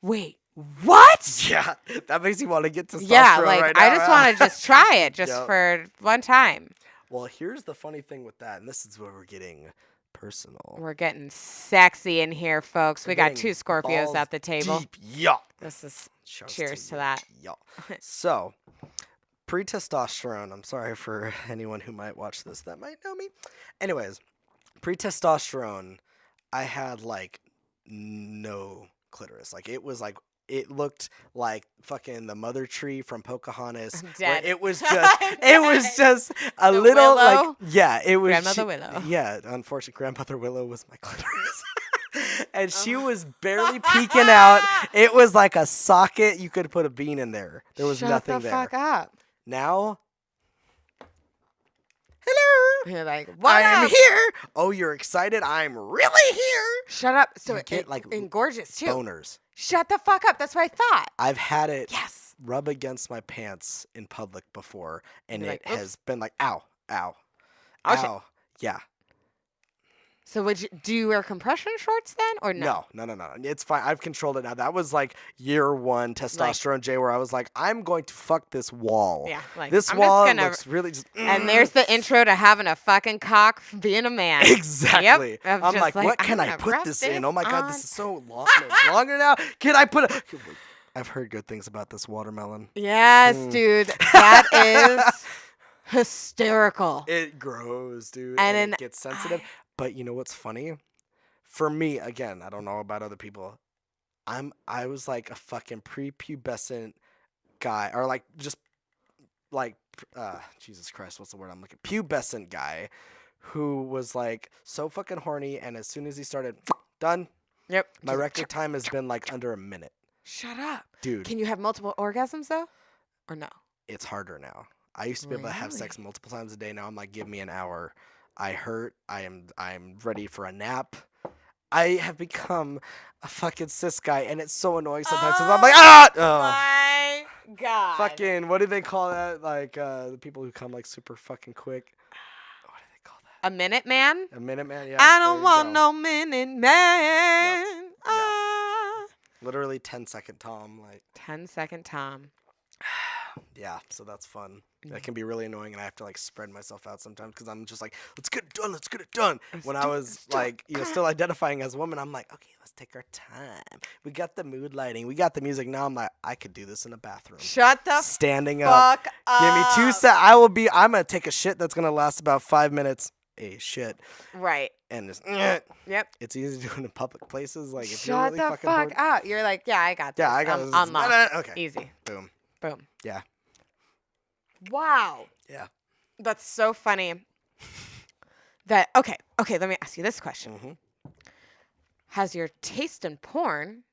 wait, what? Yeah, that makes you want to get testosterone Yeah, like right I now. just want to just try it just Yep. for one time. Well, here's the funny thing with that, and this is where we're getting personal. We're getting sexy in here, folks. We're We got getting 2 Scorpios balls at the table. deep. Yeah. This is Cheers cheers to you. that. Yeah. So, pre-testosterone. I'm sorry for anyone who might watch this that might know me. Anyways, pre-testosterone, I had like no clitoris. Like it was like it looked like fucking the mother tree from Pocahontas. I'm Where dead. it was I'm just it was dead. just a The little willow? like yeah, it was Grandmother Willow. Yeah, unfortunately Grandmother Willow was my clitoris. And she Oh. was barely peeking out. It was like a socket. You could put a bean in there. There was Shut nothing the there. fuck up. Now, hello. You're like, what I am up? here. Oh, you're excited? I'm really here. Shut up. So You get, like, and gorgeous too. Boners. Shut the fuck up. That's what I thought. I've had it Yes. rub against my pants in public before, and You're it like, oops. has been like, ow, ow, Oh, shit. ow. Yeah. So do you wear compression shorts then or no? No. It's fine. I've controlled it now. That was like year one testosterone J, where I was like, I'm going to fuck this wall. Yeah, like This I'm wall just gonna, looks really just. and there's the intro to having a fucking cock being a man. Exactly. Yep. I'm Just like, what I'm can I gonna put rub this in? Oh my god, on. this is so long. No, it's longer now. Can I put a? I've heard good things about this watermelon. Yes, dude. That is hysterical. It grows, dude, And and then it gets sensitive. But you know what's funny? For me, again, I don't know about other people. I was like a fucking prepubescent guy, or like just like Jesus Christ, what's the word I'm looking? Pubescent guy, who was like so fucking horny, and as soon as he started, done. Yep. My record time has been like under a minute, Shut up. dude. Can you have multiple orgasms though? Or no? It's harder now. I used to be able to have sex multiple times a day. Now I'm like, give me an hour. I hurt. I'm ready for a nap. I have become a fucking cis guy, and it's so annoying sometimes because I'm like, My God. fucking, what do they call that? Like, the people who come like super fucking quick. What do they call that? A minute man? A minute man? Yeah. I there don't you want go. no minute man. Yep. Ah. Literally 10-second Tom. Like, 10-second Tom. yeah, so that's fun. That can be really annoying, and I have to like spread myself out sometimes because I'm just like, let's get it done, let's get it done. When I was like, still identifying as a woman, I'm like, okay, let's take our time. We got the mood lighting, we got the music. Now I'm like, I could do this in a bathroom. Shut the Standing up. fuck up. Give me 2 seconds. I'm gonna take a shit that's gonna last about 5 minutes. A shit. Right. And just, Yep. it's easy to do it in public places. Like, if you're Shut really the fucking fuck horny- up. You're like, yeah, I got this. Yeah, I got this. Unlocked. Okay. Easy. Boom. Boom. Yeah. Wow. Yeah. That's so funny. That okay, let me ask you this question. Mm-hmm. Has your taste in porn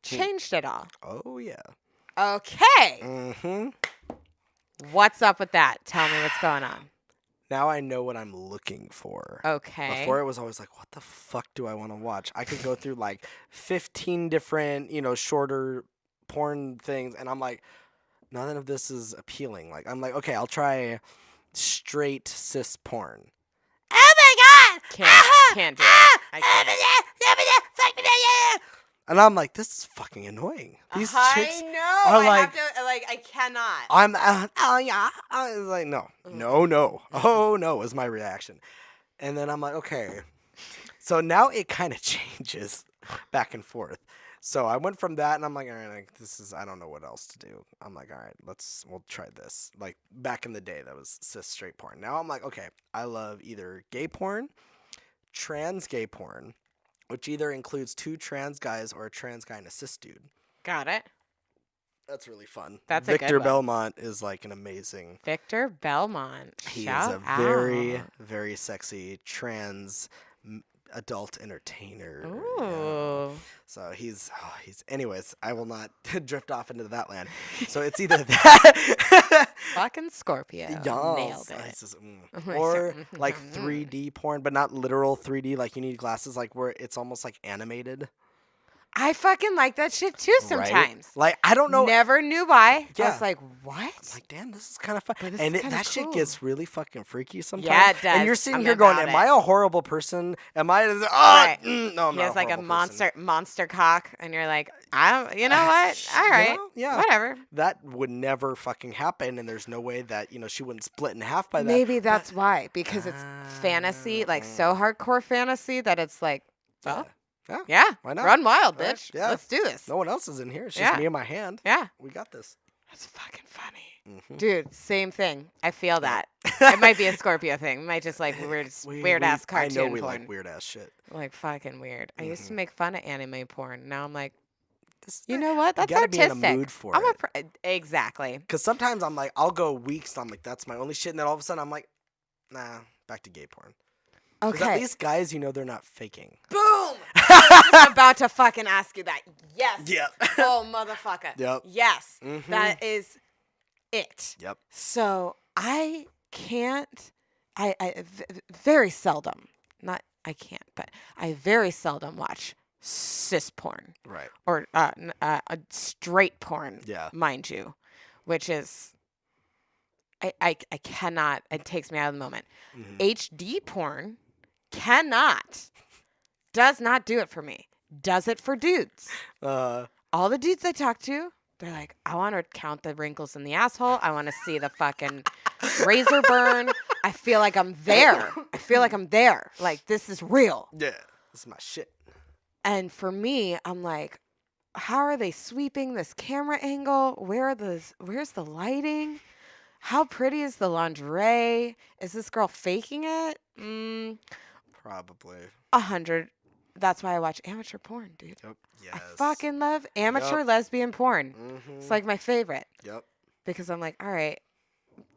changed at all? Oh yeah. Okay. Mm-hmm. What's up with that? Tell me what's going on. Now I know what I'm looking for. Okay. Before it was always like, what the fuck do I want to watch? I could go through like 15 different, shorter porn things, and I'm like, none of this is appealing. Like, I'm like, okay, I'll try straight cis porn. Oh my god! Can't do it. I can't. And I'm like, this is fucking annoying. These chicks I know. are I like, have to, I cannot. I'm, oh yeah. I was like, no. Oh no, is my reaction. And then I'm like, okay. So now it kind of changes back and forth. So I went from that, and I'm like, all right, I don't know what else to do. I'm like, all right, we'll try this. Like, back in the day, that was cis straight porn. Now I'm like, okay, I love either gay porn, trans gay porn, which either includes 2 trans guys or a trans guy and a cis dude. Got it. That's really fun. That's a good Victor one. Belmont is like an amazing. Victor Belmont. He Shout is a very, out. very sexy trans adult entertainer. Yeah. Ooh. So he's. Anyways, I will not drift off into that land. So it's either that. Fucking Scorpio. Nailed Yes. it. Or like 3D porn, but not literal 3D. Like you need glasses, like where it's almost like animated, I fucking like that shit too right? sometimes. Like I don't know. Never knew why. I Yeah. was like, I'm what? like, damn, this is kind of fun. But this And is kinda that shit cool. gets really fucking freaky sometimes. Yeah, it And you're does. sitting I'm here going, about am I it. a horrible person? Am I? Oh, Right. no, I'm He not has a like a horrible person. monster cock, and you're like, I don't, you know what? All right, Yeah. whatever. That would never fucking happen, and there's no way that she wouldn't split in half by that. Maybe But that's why, because it's fantasy, like so hardcore fantasy that it's like, well, yeah, yeah, why not? run wild, Right? bitch. Yeah. Let's do this. No one else is in here. It's just Yeah. me and my hand. Yeah, We got this. that's fucking funny. Mhm. Dude, same thing. I feel that. It might be a Scorpio thing. It might just like weird ass cartoon I know we porn. like weird ass shit. Like fucking weird. I used to Mhm. make fun of anime porn. Now I'm like, This, you know what? That's gotta be in artistic. a mood for I'm it. exactly. Because sometimes I'm like, I'll go weeks. I'm like, that's my only shit, and then all of a sudden I'm like, nah, back to gay porn. Because at Okay. least guys, they're not faking. Boom. I'm about to fucking ask you that. Yes. Yep. Oh, motherfucker. Yep. Yes. Mhm. That is it. Yep. So I can't, very seldom, not I can't, but I very seldom watch cis porn Right. or straight porn, Yeah. mind you, which is, I cannot, it takes me out of the moment. Mhm. HD porn does not do it for me. Does it for dudes. All the dudes I talk to, they're like, I want to count the wrinkles in the asshole. I want to see the fucking razor burn. I feel like I'm there. Like, this is real. Yeah. This is my shit. And for me, I'm like, how are they sweeping this camera angle? Where's the lighting? How pretty is the lingerie? Is this girl faking it? Probably. 100. That's why I watch amateur porn, dude. Yep. Yes. I fucking love amateur Yup. lesbian porn. Mhm. It's like my favorite Yep. because I'm like, all right.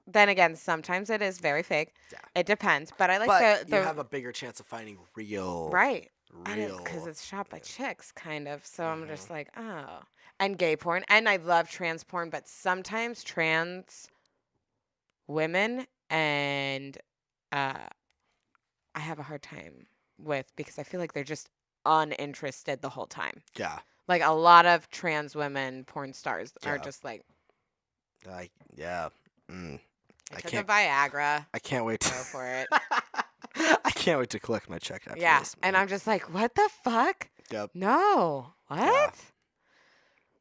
Then again, sometimes it is very fake. Yeah. It depends, but I like But the you have a bigger chance of finding real. right Real. because it's shot by Yeah. chicks, kind of. So I'm just like, oh, and gay porn, and I love trans porn, but sometimes trans women and I have a hard time with because I feel like they're just uninterested the whole time. Yeah. Like a lot of trans women porn stars are Yeah. just like, Yeah. Mm. I I took can't. a Viagra. I can't wait Go to. for it. I can't wait to collect my check after Yeah. this. And I'm just like, what the fuck? Yep. No. What?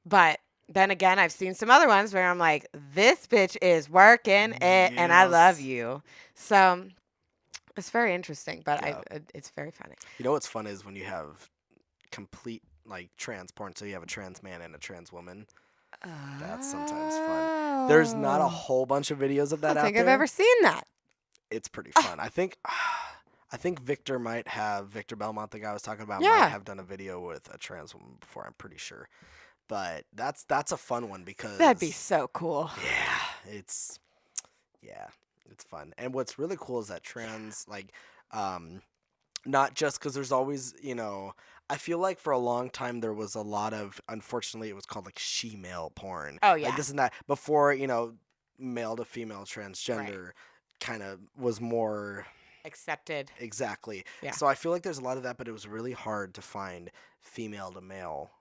But then again, I've seen some other ones where I'm like, this bitch is working it and I love Yes. you. So it's very interesting, but Yeah. it's very funny. You know what's fun is when you have complete like trans porn. So you have a trans man and a trans woman. That's sometimes fun. There's not a Oh. whole bunch of videos of I that don't out think there. I've ever seen that. It's pretty fun. I think Victor Belmont, the guy I was talking about, Yeah. might have done a video with a trans woman before. I'm pretty sure. But that's a fun one because That'd be so cool. yeah, it's fun. And what's really cool is that trans not just because there's always I feel like for a long time there was a lot of, unfortunately it was called like she-male porn. Oh, Like yeah. this and that before male to female transgender kind of was more Accepted. exactly. Yeah. So I feel like there's a lot of that, but it was really hard to find female to male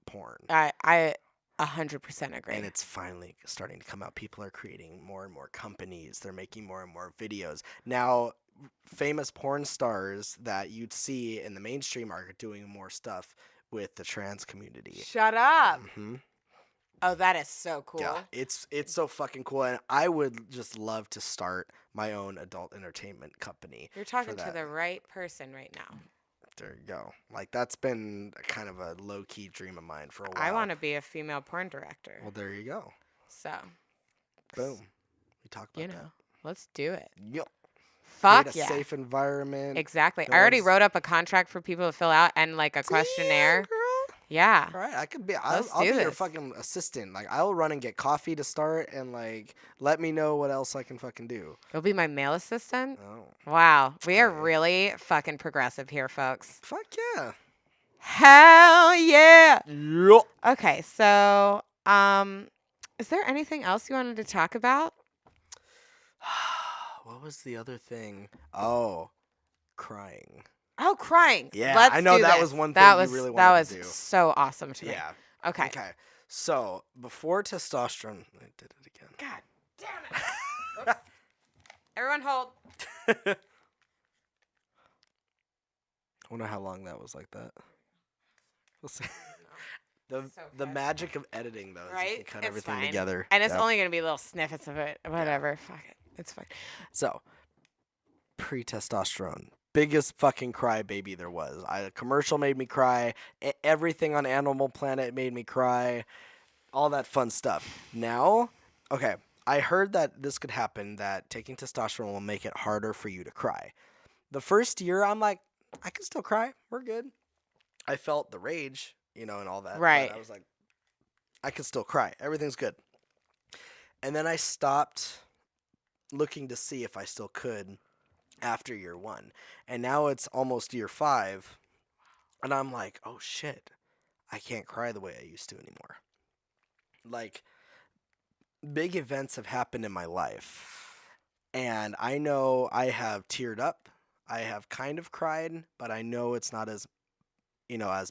porn. I 100% agree. And it's finally starting to come out. People are creating more and more companies. They're making more and more videos. Now, famous porn stars that you'd see in the mainstream are doing more stuff with the trans community. Shut up. hmm Oh, that is so cool. Yeah, it's so fucking cool. And I would just love to start my own adult entertainment company. You're talking to that. the right person right now. There you go. Like, that's been kind of a low-key dream of mine for a while. I want to be a female porn director. Well, there you go. So, Boom. We talk about that. let's do it. Yep. Fuck Create a yeah. safe environment. Exactly. I already dogs. wrote up a contract for people to fill out and like a questionnaire. Damn, girl. Yeah. All right, I could be. Let's I'll do be your this. fucking assistant. Like, I'll run and get coffee to start, and like, let me know what else I can fucking do. You'll be my male assistant? Oh, Wow. We are hey, really fucking progressive here, folks. fuck yeah. Hell yeah. Yup. Okay, so is there anything else you wanted to talk about? What was the other thing? Oh, crying. Oh, crying. Yeah, I Let's know do that this. was one That thing you was really that wanted to was do. so awesome to me. Yeah. Okay. Okay. So before testosterone, I did it again. God damn it. Oops. Everyone hold. I wonder how long that was like that. We'll see. The So the fast. magic of editing though is you Right? can cut It's everything fine. together. And it's Yep. only going to be little snippets of it. Whatever. Fuck it. It's fine. So pre-testosterone. Biggest fucking crybaby there was. A commercial made me cry. Everything on Animal Planet made me cry. All that fun stuff. Now, okay, I heard that this could happen, that taking testosterone will make it harder for you to cry. The first year, I'm like, I can still cry. We're good. I felt the rage, and all that. Right. But I was like, I can still cry. Everything's good. And then I stopped looking to see if I still could after year 1. And now it's almost year 5. And I'm like, oh shit, I can't cry the way I used to anymore. Like, big events have happened in my life. And I know I have teared up. I have kind of cried, but I know it's not as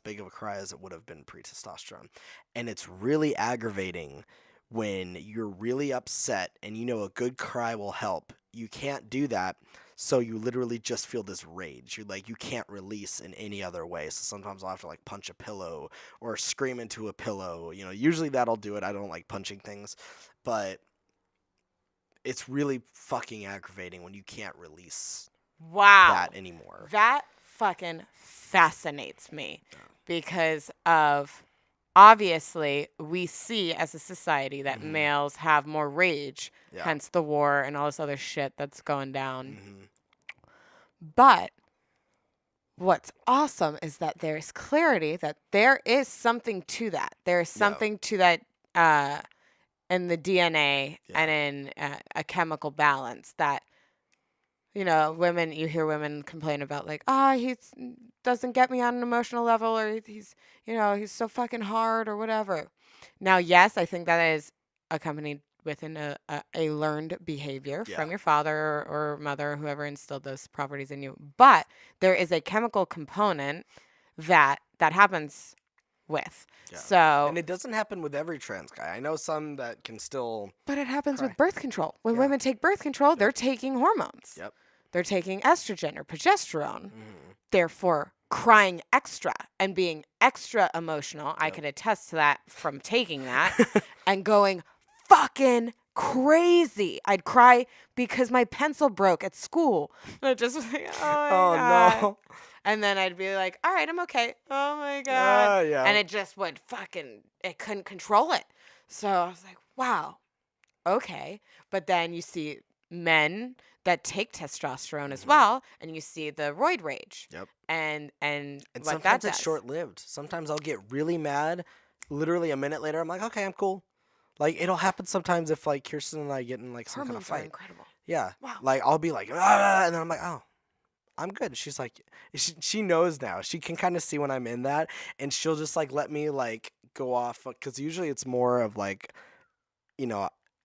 big of a cry as it would have been pre-testosterone. And it's really aggravating when you're really upset and a good cry will help. You can't do that. So you literally just feel this rage. You can't release in any other way. So sometimes I'll have to like punch a pillow or scream into a pillow. Usually that'll do it. I don't like punching things, but it's really fucking aggravating when you can't release Wow. that anymore. That fucking fascinates me because of obviously we see as a society that Mhm. males have more rage, Yeah. hence the war and all this other shit that's going down. Mhm. But what's awesome is that there's clarity that there is something to that. There is Yeah. something to that in the DNA and in a chemical balance that women, you hear women complain about like, he doesn't get me on an emotional level, or he's so fucking hard or whatever. Now, yes, I think that is accompanied within a learned behavior Yeah. from your father or mother, or whoever instilled those properties in you. But there is a chemical component that happens with. Yeah. So, And it doesn't happen with every trans guy. I know some that can still. but it happens cry. with birth control. When Yeah. women take birth control, they're taking hormones. Yep. They're taking estrogen or progesterone. Mhm. Therefore, crying extra and being extra emotional. I Yep. can attest to that from taking that and going fucking crazy. I'd cry because my pencil broke at school. And I just was like, oh my God. no. And then I'd be like, all right, I'm okay. Oh my God. Yeah. And it just would it couldn't control it. So I was like, wow, okay. But then you see men that take testosterone as Mhm. well, and you see the roid rage. Yep. And And what sometimes that it's does. short-lived. Sometimes I'll get really mad. Literally a minute later, I'm like, okay, I'm cool. Like, it'll happen sometimes if like Kirsten and I get in like some kind of Hormones are fight. incredible. Yeah. Wow. Like, I'll be like, ah, and then I'm like, oh, I'm good. She's like, she knows now. She can kind of see when I'm in that, and she'll just like let me like go off, because usually it's more of like,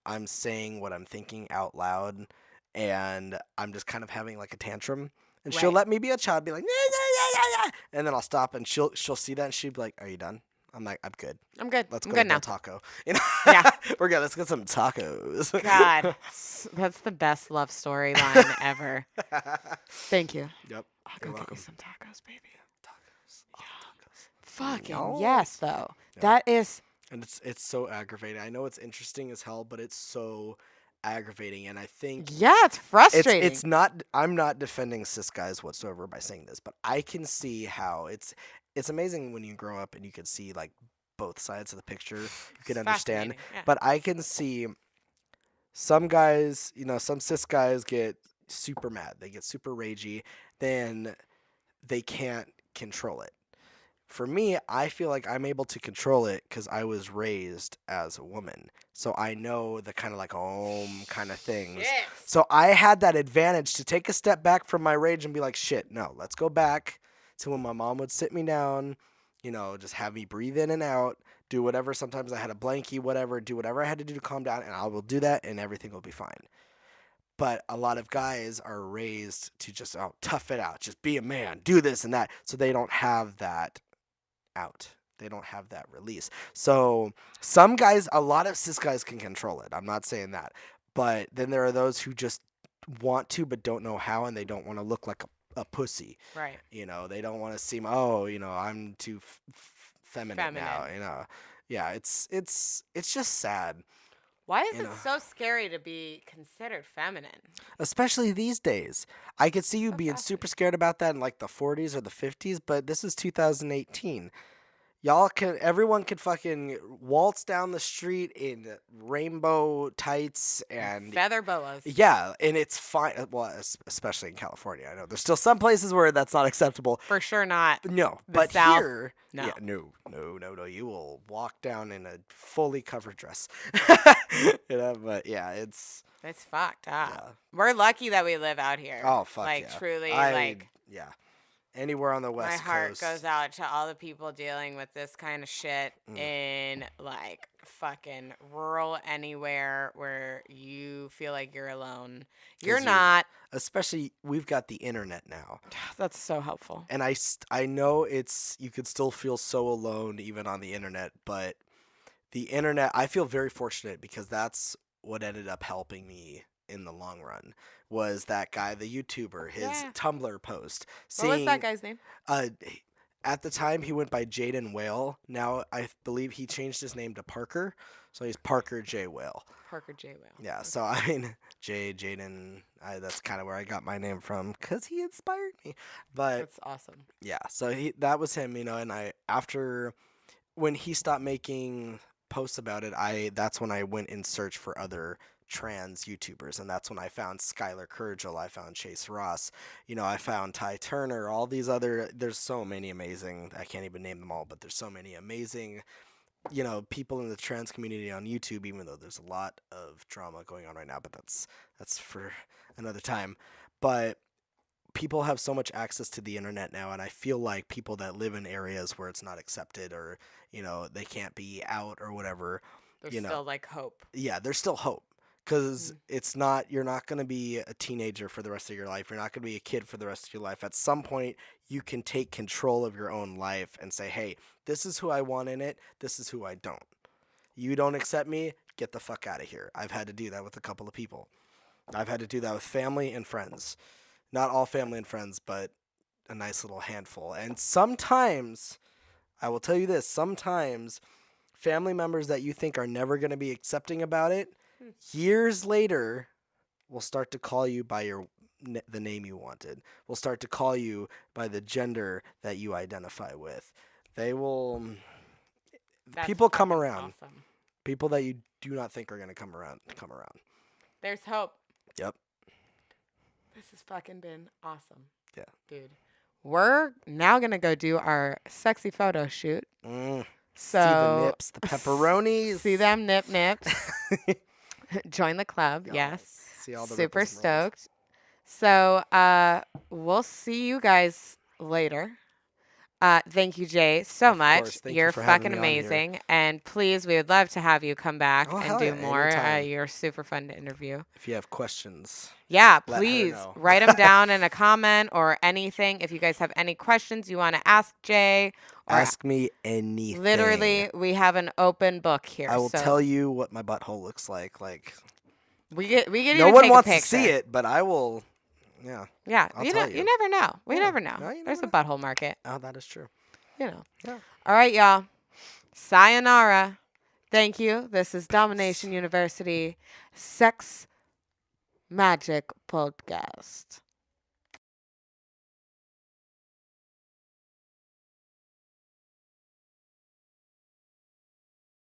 I'm saying what I'm thinking out loud, and I'm just kind of having like a tantrum, and she'll Right. let me be a child, be like, yeah, yeah, yeah, yeah, and then I'll stop, and she'll see that, and she'll be like, are you done? I'm like, I'm good. I'm good. Let's I'm go good to now. Del Taco. Yeah. We're good. Let's get some tacos. God, that's the best love storyline ever. Thank you. Yep. I'll You're go get welcome. me some tacos, baby. Tacos. Oh, tacos. Fucking No. yes, though. Yeah. That is. And it's so aggravating. I know it's interesting as hell, but it's so aggravating, and I think Yeah, it's frustrating. it's not. I'm not defending cis guys whatsoever by saying this, but I can see how it's amazing when you grow up and you can see like both sides of the picture. You can It's understand, fascinating, yeah. but I can see some guys, some cis guys get super mad. They get super ragey, then they can't control it. For me, I feel like I'm able to control it because I was raised as a woman. So I know the kind of like kind of things. Shit. So I had that advantage to take a step back from my rage and be like, shit, no, let's go back to when my mom would sit me down, just have me breathe in and out, do whatever. Sometimes I had a blankie, whatever, do whatever I had to do to calm down, and I will do that and everything will be fine. But a lot of guys are raised to just tough it out, just be a man, do this and that. So they don't have that out. They don't have that release. So some guys, a lot of cis guys can control it. I'm not saying that. But then there are those who just want to but don't know how, and they don't want to look like a pussy. Right. They don't want to seem, I'm too feminine now, Feminine. Yeah, it's just sad, Why is you it know. so scary to be considered feminine? Especially these days. I could see you So being super fascinating. scared about that in like the 40s or the 50s, but this is 2018. Everyone could fucking waltz down the street in rainbow tights and Feather boas. yeah, and it's fine. Well, especially in California, I know there's still some places where that's not acceptable. For sure not No, the but South. here, No. yeah, no, no, no, no. You will walk down in a fully covered dress. But yeah, it's It's fucked up. yeah. We're lucky that we live out here. Oh fuck Like yeah. truly, I like yeah. Anywhere on the my West heart Coast. goes out to all the people dealing with this kind of shit Mm. in like fucking rural anywhere where you feel like you're alone. You're 'Cause not. Especially we've got the internet now. That's so helpful. And I know you could still feel so alone even on the internet, but the internet, I feel very fortunate because that's what ended up helping me in the long run was that guy, the YouTuber, his Yeah. Tumblr post. What was that Seeing guy's name? uh at the time he went by Jaden Whale. Now I believe he changed his name to Parker. So he's Parker J. Whale. Parker J. Whale. Yeah, so I mean Jaden, that's kind of where I got my name from cuz he inspired me. But That's awesome. yeah, so that was him, and after when he stopped making posts about it, that's when I went in search for other trans YouTubers, and that's when I found Skylar Kurgel, I found Chase Ross, I found Ty Turner, all these other. There's so many amazing. I can't even name them all, but there's so many amazing, people in the trans community on YouTube. Even though there's a lot of drama going on right now, but that's for another time. But people have so much access to the internet now, and I feel like people that live in areas where it's not accepted or they can't be out or whatever, There's you know still like hope. yeah, there's still hope because you're not going to be a teenager for the rest of your life. You're not going to be a kid for the rest of your life. At some point you can take control of your own life and say, hey, this is who I want in it, this is who I don't. You don't accept me, get the fuck out of here. I've had to do that with a couple of people. I've had to do that with family and friends. Not all family and friends, but a nice little handful. And sometimes, I will tell you this, sometimes family members that you think are never going to be accepting about it, years later will start to call you by the name you wanted. Will start to call you by the gender that you identify with. They will That's people come fucking around. Awesome. People that you do not think are going to come around. There's hope. Yep. This has fucking been awesome. Yeah. Dude. We're now going to go do our sexy photo shoot. Mm. So See the nips, the pepperonis. See them nips. Join the club. Yes. See all the Super ripples and rolls. stoked. So we'll see you guys later. Thank you, Jay, so Of much. course. Thank you You're for having fucking me on here. amazing. And please, we would love to have you come back Oh, and hell do yeah, more. anytime. You're super fun to interview. If you have questions, Yeah, let her please know. write them down in a comment or anything. If you guys have any questions you want to ask Jay, or ask me anything. literally, we have an open book here. I will so tell you what my butthole looks like. we get No even one take wants a to picture. see it, but I will. Yeah. Yeah, I'll you tell you you. never know. We Yeah. never know. No, you There's never a butthole market. Oh, that is true. You know. Yeah. All right, y'all. Sayonara. Thank you. This is Domination University Sex Magic Podcast.